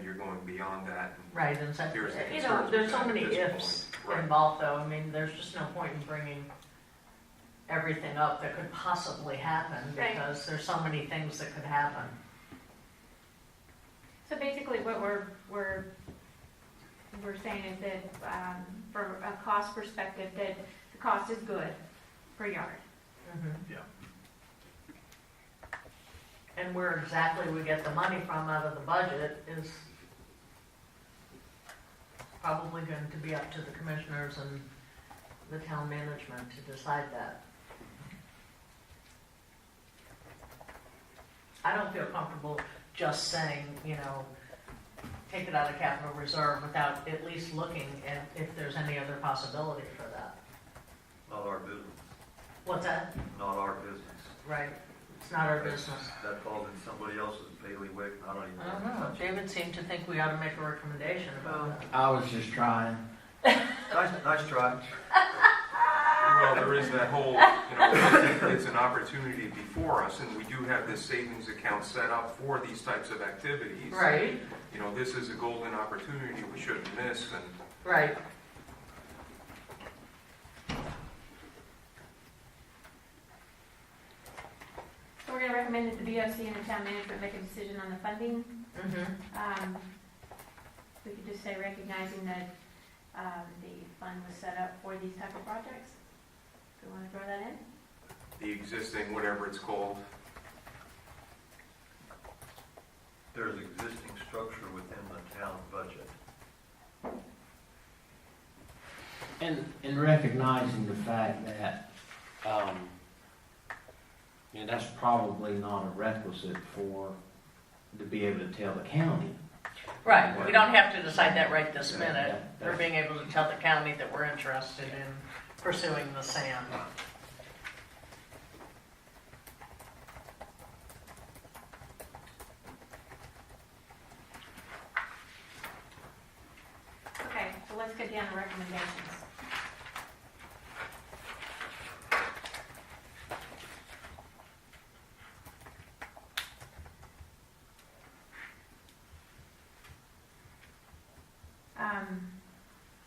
you're going beyond that. right, and so, Here's the you know, concerns there's we so have at many this ifs point. Right. involved though. I mean, there's just no point in bringing everything up that could possibly happen Right. because there's so many things that could happen. So basically what we're saying is that from a cost perspective, that the cost is good per yard. Yeah. And where exactly we get the money from out of the budget is probably going to be up to the commissioners and the town management to decide that. I don't feel comfortable just saying, you know, take it out of capital reserve without at least looking at if there's any other possibility for that. Not our business, What's that? not our business. Right, it's not our business. That falls in somebody else's bailiwick, and I don't even I don't know. know, David seemed to think we ought to make a recommendation about that. I was just trying. Nice try. Well, there is that whole, you know, it's an opportunity before us, and we do have this savings account set up for these types of activities. Right, You know, this is a golden opportunity we shouldn't miss, and right. So we're going to recommend that the BOC and the town management make a decision on the funding. Mm-hmm. We could just say recognizing that the fund was set up for these type of projects. Do we want to throw that in? the existing, whatever it's called, there's existing structure within the town budget. And recognizing the fact that, that's probably not a requisite to be able to tell the county. Right, we don't have to decide that right this minute. That- We're being able to tell the county that we're interested in pursuing the sand. Okay, so let's get down to recommendations.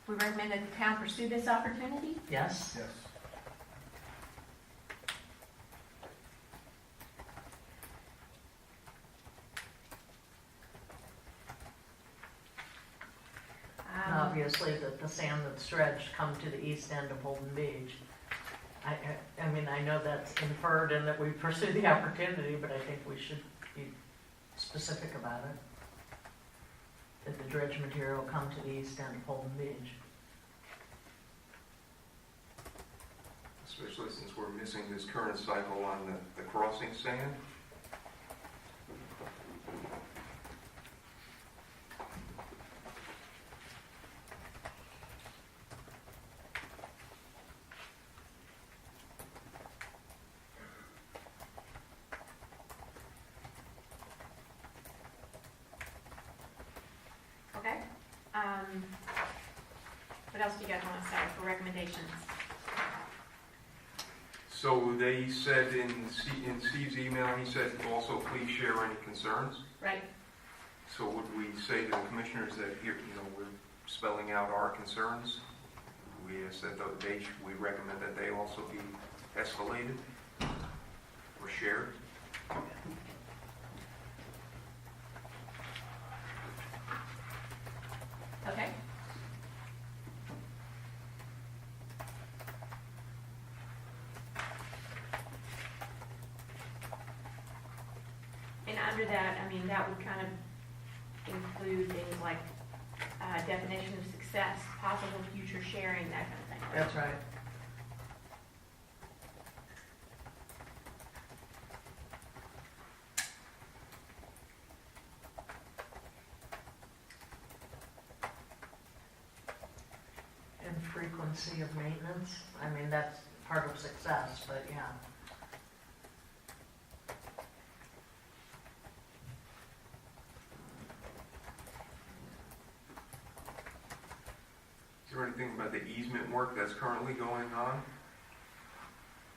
We recommend that the town pursue this opportunity. Yes? Yes. And obviously, that the sand that's dredged come to the east end of Holden Beach. I mean, I know that's inferred and that we pursue the opportunity, but I think we should be specific about it. That the dredge material come to the east end of Holden Beach. Especially since we're missing this current cycle on the crossing sand. Okay. What else do you guys want to say for recommendations? So they said in Steve's email, he said also please share any concerns. Right. So would we say to the commissioners that here, we're spelling out our concerns? We said that we recommend that they also be escalated or shared. Okay. And under that, I mean, that would kind of include things like definition of success, possible future sharing, that kind of thing. That's right. And frequency of maintenance, I mean, that's part of success, but yeah. Is there anything about the easement work that's currently going on?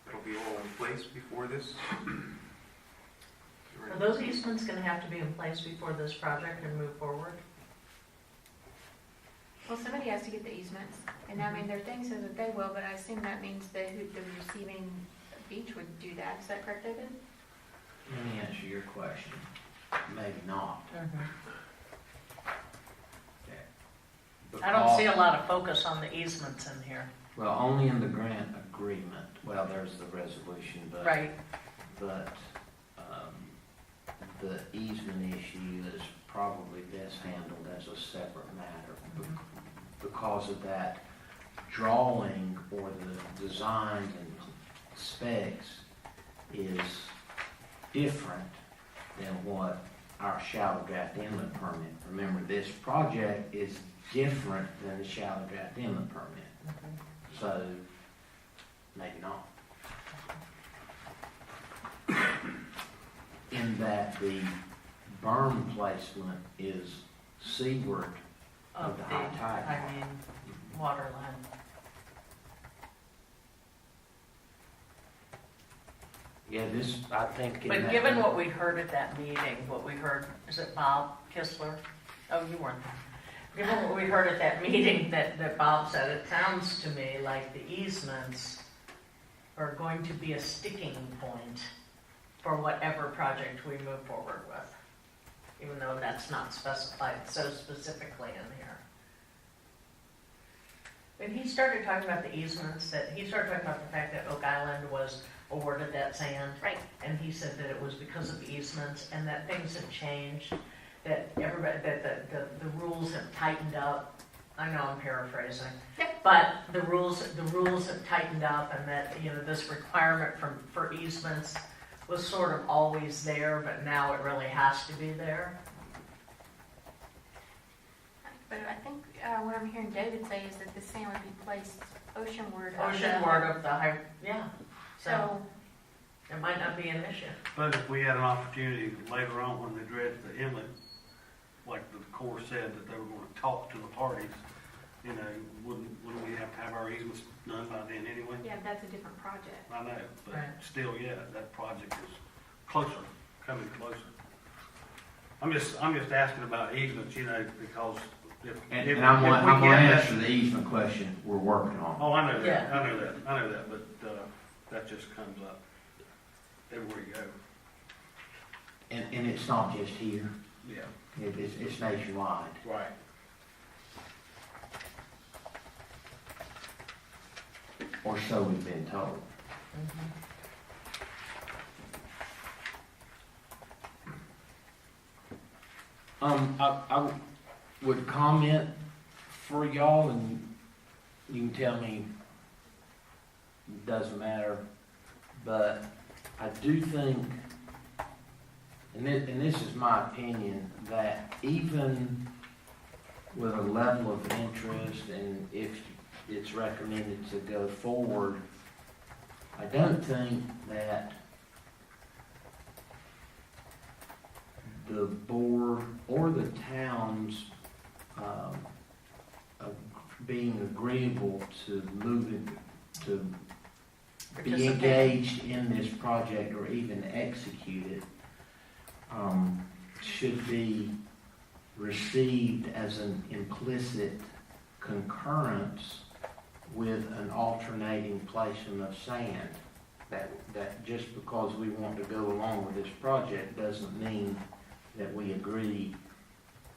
It'll be all in place before this? Are those easements gonna have to be in place before this project can move forward? Well, somebody has to get the easements, and I mean, their thing says that they will, but I assume that means that the receiving beach would do that. Is that correct, David? Let me answer your question. Maybe not. I don't see a lot of focus on the easements in here. Well, only in the grant agreement. Well, there's the resolution, but. Right. But, the easement issue is probably best handled as a separate matter because of that drawing or the design and specs is different than what our shallow draft inlet permit. Remember, this project is different than the shallow draft inlet permit. So, maybe not. In that the berm placement is seaward of the high tide. Water line. Yeah, this, I think. in But that- given what we heard at that meeting, is it Bob Kistler? Oh, you weren't there. Given what we heard at that meeting that Bob said, it sounds to me like the easements are going to be a sticking point for whatever project we move forward with, even though that's not specified so specifically in here. When he started talking about the easements, he started talking about the fact that Oak Island was awarded that sand. Right. And he said that it was because of easements and that things have changed. that everybody, that the rules have tightened up. I know I'm paraphrasing, Yep. but the rules have tightened up, and that, you know, this requirement for easements was sort of always there, but now it really has to be there. But I think what I'm hearing David say is that the sand would be placed oceanward. of the- Oceanward of the high, yeah, so So, it might not be an issue. But if we had an opportunity later on when they dredge the inlet, like the Corps said that they were gonna talk to the parties, you know, wouldn't we have to have our easements done by then anyway? yeah, that's a different project. I know, but Right. still, yeah, that project is closer, coming closer. I'm just asking about easements, you know, because if. And if- I'm if we gonna get that- answer the easement question we're working on. Oh, I know that, Yeah. I know that, but, that just comes up everywhere you go. And it's not just here, Yeah. it's nationwide. Right. Or so we've been told. I would comment for y'all, and you can tell me it doesn't matter, but I do think, and this is my opinion, that even with a level of interest, and if it's recommended to go forward, I don't think that the board or the towns being agreeable to moving, to be Participate. engaged in this project or even execute it, should be received as an implicit concurrence with an alternating placement of sand. That just because we want to go along with this project doesn't mean that we agree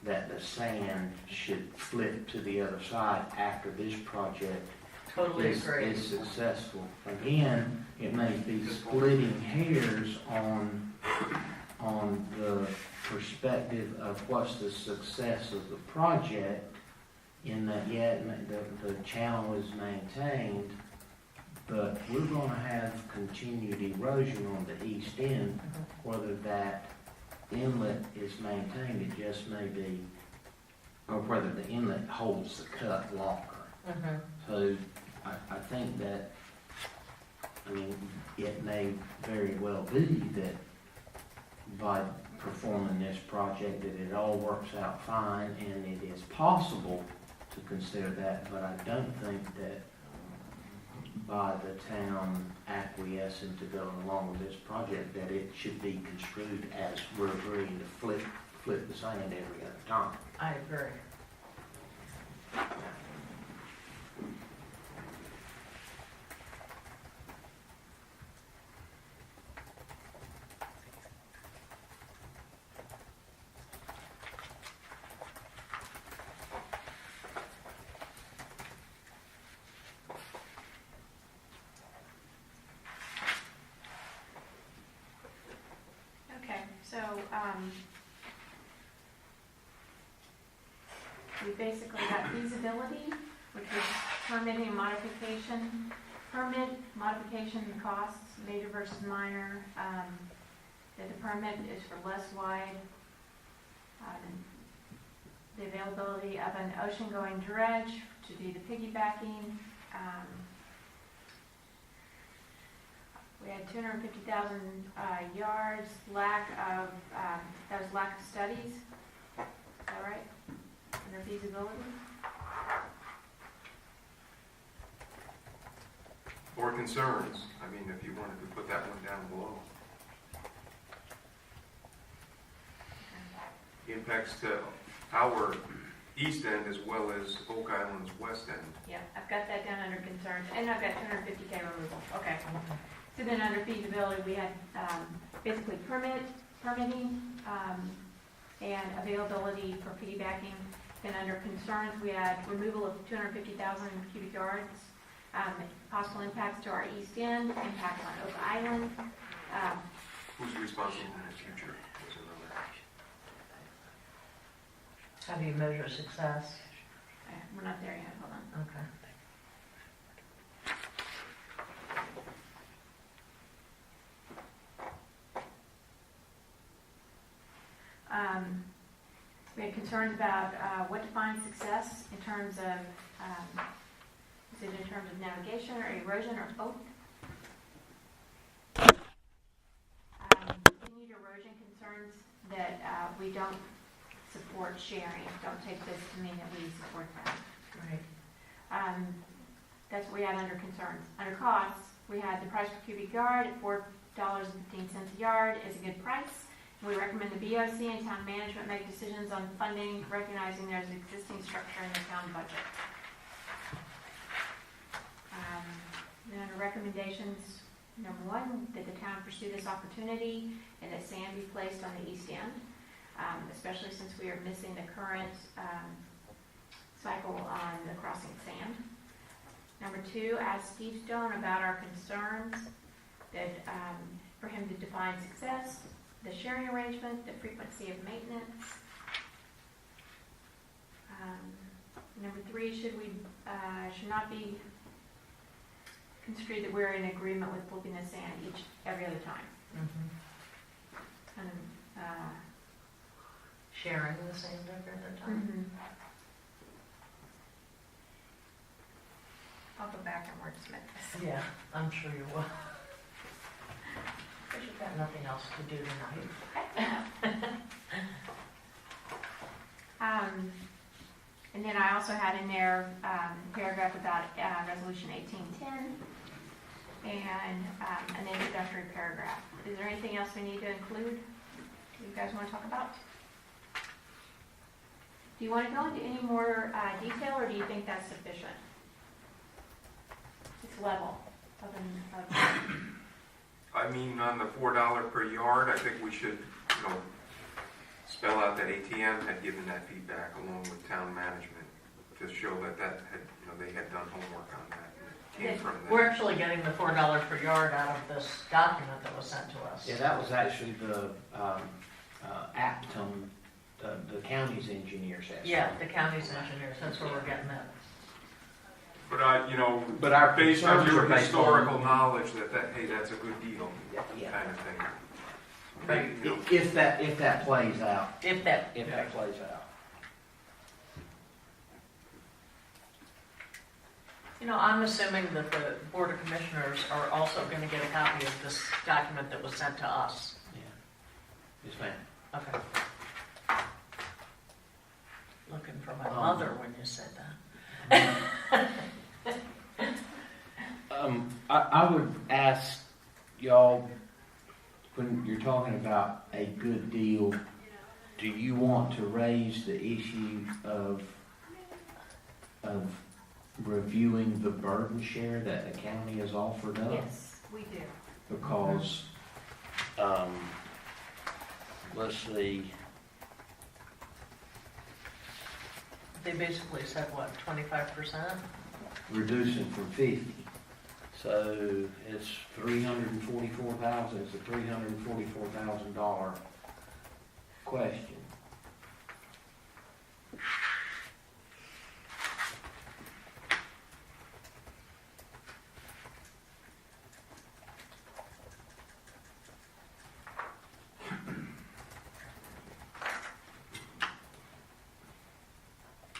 that the sand should flip to the other side after this project Totally is agree. successful. Again, it may be splitting hairs on the perspective of what's the success of the project, in that, yeah, the channel is maintained, but we're gonna have continued erosion on the east end. Whether that inlet is maintained, it just may be, or whether the inlet holds the cut longer. Mhm. So I think that, I mean, it may very well be that by performing this project that it all works out fine, and it is possible to consider that, but I don't think that by the town acquiescing to go along with this project, that it should be construed as we're agreeing to flip the sand every other time. I agree. Okay, so, we basically got feasibility, which was permitting modification, permit modification costs, major versus minor. That the permit is for less wide. The availability of an ocean-going dredge to do the piggybacking. We had 250,000 yards, lack of studies. Is that right? Under feasibility? Or concerns, I mean, if you wanted to put that one down below. Impacts to our east end as well as Oak Island's west end. Yeah, I've got that down under concerns, and I've got 250K removal. Okay. So then under feasibility, we had basically permitting, and availability for piggybacking. Then under concerns, we had removal of 250,000 cubic yards, possible impacts to our east end, impacts on Oak Island. Who's responsible in the future? Was How do you measure success? We're not there yet, hold on. Okay. We had concerns about what defines success in terms of, is it in terms of navigation or erosion or both? Continued erosion concerns that we don't support sharing. Don't take this to mean that we support that. Right. That's what we had under concerns. Under costs, we had the price per cubic yard at $4.15 a yard is a good price. We recommend the BOC and town management make decisions on funding, recognizing there's existing structure in the town budget. Then under recommendations, number one, that the town pursue this opportunity and that sand be placed on the east end, especially since we are missing the current cycle on the crossing sand. Number two, ask Steve Stone about our concerns that for him to define success, the sharing arrangement, the frequency of maintenance. Number three, should not be construed that we're in agreement with flipping the sand every other time. Kind of, Sharing the same every other time. I'll go back and wordsmith this. Yeah, I'm sure you will. But you've got nothing else to do tonight. And then I also had in there paragraph about Resolution 1810 and an introductory paragraph. Is there anything else we need to include you guys want to talk about? Do you want to go into any more detail, or do you think that's sufficient? It's level. I mean, on the $4 per yard, I think we should, spell out that ATM had given that feedback along with town management to show that had, they had done homework on that. And it came from them. We're actually getting the $4 per yard out of this document that was sent to us. Yeah, that was actually the Aptum, the county's engineers estimate. Yeah, the county's engineers, that's where we're getting that. But But our based on concerns your are based historical on- knowledge hey, that's a good deal, Yeah. kind of thing. Right. If that plays out. If that, If that plays out. I'm assuming that the Board of Commissioners are also going to get a copy of this document that was sent to us. Yeah. Yes, ma'am. Okay. Looking for my mother when you said that. I would ask y'all, when you're talking about a good deal, do you want to raise the issue of reviewing the burden share that the county has offered up? Yes, we do. Because, let's see, They basically said, 25%? reducing from 50. So it's $344,000, it's a $344,000 question.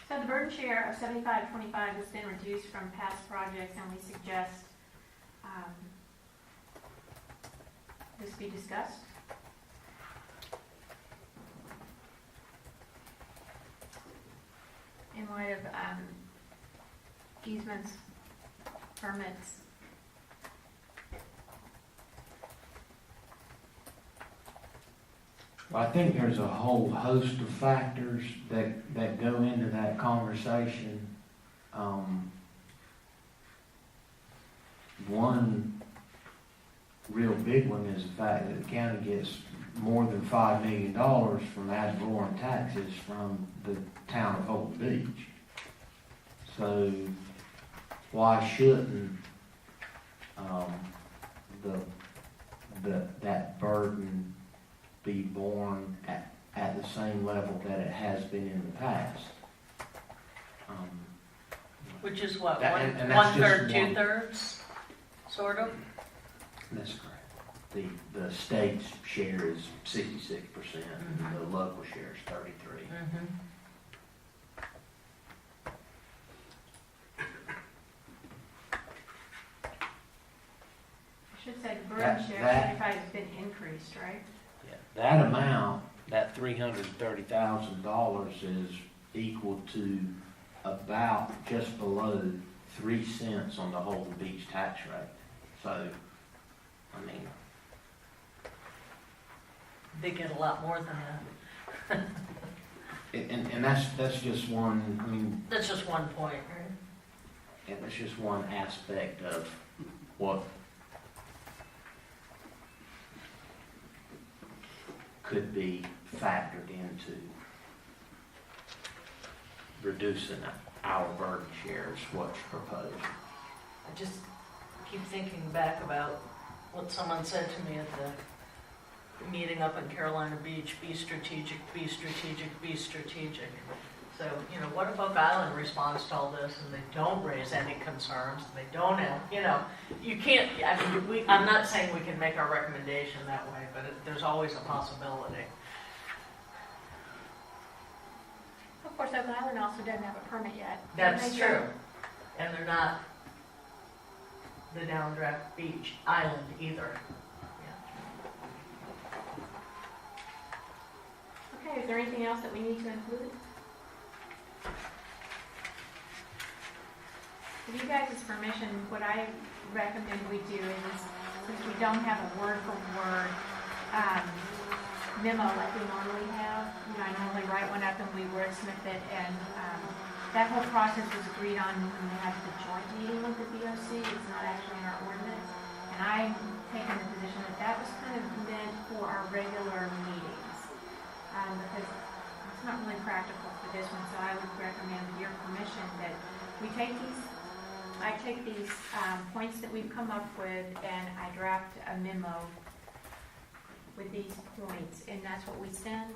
So the burden share of 75-25 has been reduced from past projects, and we suggest this be discussed. In light of easements, permits. Well, I think there's a whole host of factors that go into that conversation. One real big one is the fact that the county gets more than $5 million from ad valorem taxes from the town of Holden Beach. So why shouldn't that burden be borne at the same level that it has been in the past. Which is what, That- and that's just one-third, one. two-thirds, sort of? That's correct. The state's share is 66%, and the local share is 33%. I should say the That- burden share that- certified has been increased, right? Yeah, that amount, that $330,000 is equal to about just below 3 cents on the Holden Beach tax rate. So, I mean, They get a lot more than that. and that's just one, I mean, That's just one point, right? and that's just one aspect of what could be factored into reducing our burden share is what's proposed. I just keep thinking back about what someone said to me at the meeting up in Carolina Beach, be strategic, be strategic, be strategic. So, you know, what if Oak Island responds to all this and they don't raise any concerns, they don't have, you know, you can't, I mean, I'm not saying we can make our recommendation that way, but there's always a possibility. Of course, Oak Island also doesn't have a permit yet. That's They true. And they're not the Downdraft Beach Island either. Okay, is there anything else that we need to include? With you guys' permission, what I recommend we do is, since we don't have a word-for-word memo like we normally have, you know, I normally write one up and we wordsmith it, and that whole process was agreed on when we had the joint meeting with the BOC. It's not actually in our ordinance. And I'm taking the position that that was kind of meant for our regular meetings. Because it's not really practical for this one, so I would recommend with your permission that we take these, I take these points that we've come up with and I draft a memo with these points, and that's what we send.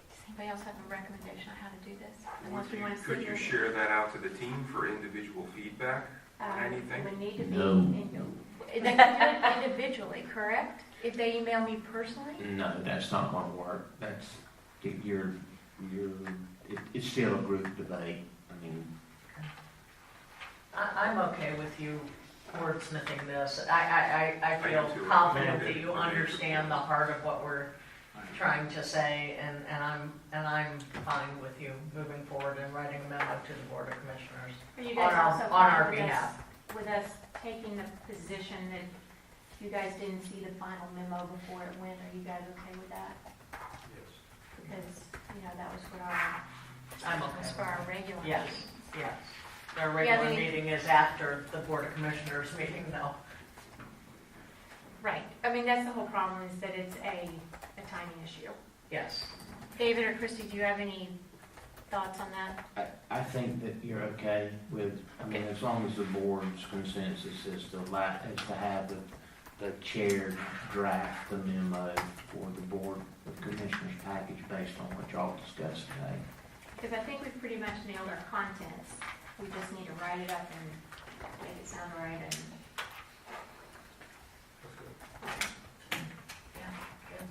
Does anybody else have a recommendation on how to do this? Unless we want to Could you share that out to the team for individual feedback on anything? It would need to be, No. they can do it individually, correct? If they email me personally? No, that's not going to work. That's, it's still a group debate. I mean, I'm okay with you wordsmithing this. I feel do too. confident that you understand the heart of what we're trying to say, and I'm fine with you moving forward and writing a memo to the Board of Commissioners Are you on guys our, also on fine our with behalf. with us taking the position that you guys didn't see the final memo before it went? Are you guys okay with that? Yes. Because, you know, that was what our, I'm was for okay. our regular Yes, meetings. yes. Our regular they- meeting is after the Board of Commissioners meeting, though. Right. I mean, that's the whole problem, is that it's a timing issue. Yes. David or Christie, do you have any thoughts on that? I think that you're okay with, I mean, as long as the board's consensus is to have the chair draft the memo for the Board of Commissioners package based on what y'all discussed today. Because I think we've pretty much nailed our contents. We just need to write it up and make it sound right. And Yeah, good.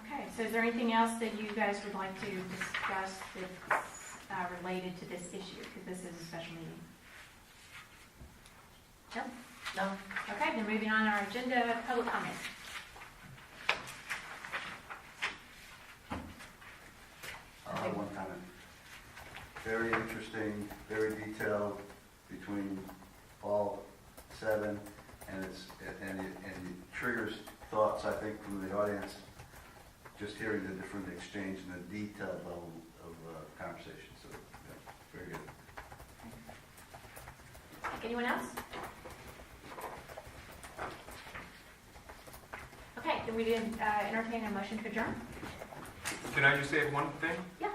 okay, so is there anything else that you guys would like to discuss that's related to this issue? Because this is a special meeting. No? No? Okay, then moving on our agenda, public comment. I have one comment. Very interesting, very detailed between all 7, and it triggers thoughts, I think, from the audience, just hearing the different exchange and the detailed level of conversation. So, yeah, very good. Anyone else? Okay, then we did entertain a motion to adjourn. Can I just add one thing? Yeah.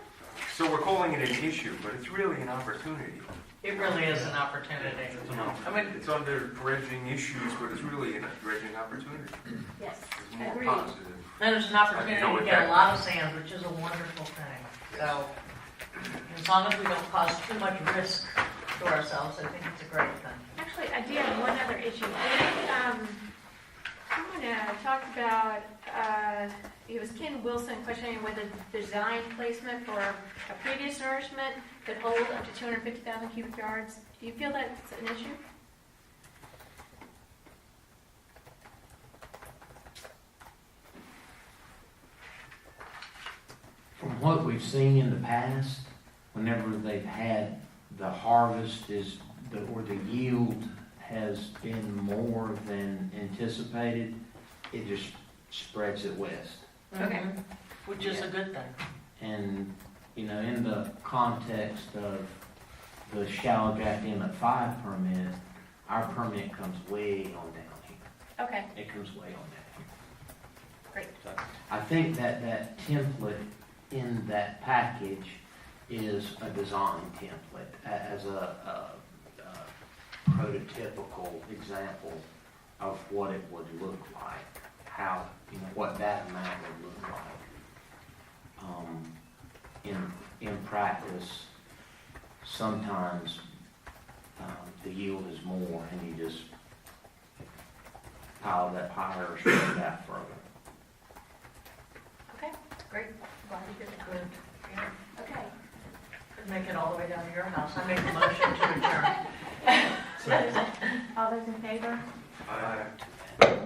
So we're calling it an issue, but it's really an opportunity. It really is an opportunity. It's an opportunity. I mean, It's under dredging issues, but it's really a dredging opportunity. Yes. It's more Agreed. positive. and there's an opportunity know to what get a that lot of sand, which is a wonderful thing. So, as long as we don't cause too much risk to ourselves, I think it's a great thing. Actually, I do have one other issue. Someone talked about, it was Ken Wilson questioning whether the design placement for a previous nourishment could hold up to 250,000 cubic yards. Do you feel that's an issue? From what we've seen in the past, whenever they've had the harvest or the yield has been more than anticipated, it just spreads it west. Okay. Which is a good thing. And, in the context of the shallow draft Inlet 5 permit, our permit comes way on down here. Okay, It comes way on down here. great. So I think that template in that package is a design template as a prototypical example of what it would look like, how, what that amount would look like. In practice, sometimes the yield is more and you just pile that higher or spread it out further. Okay, great. Glad to hear that. Good. Yeah. Okay. Could make it all the way down to your house. I make a motion to adjourn. All those in favor? Aye.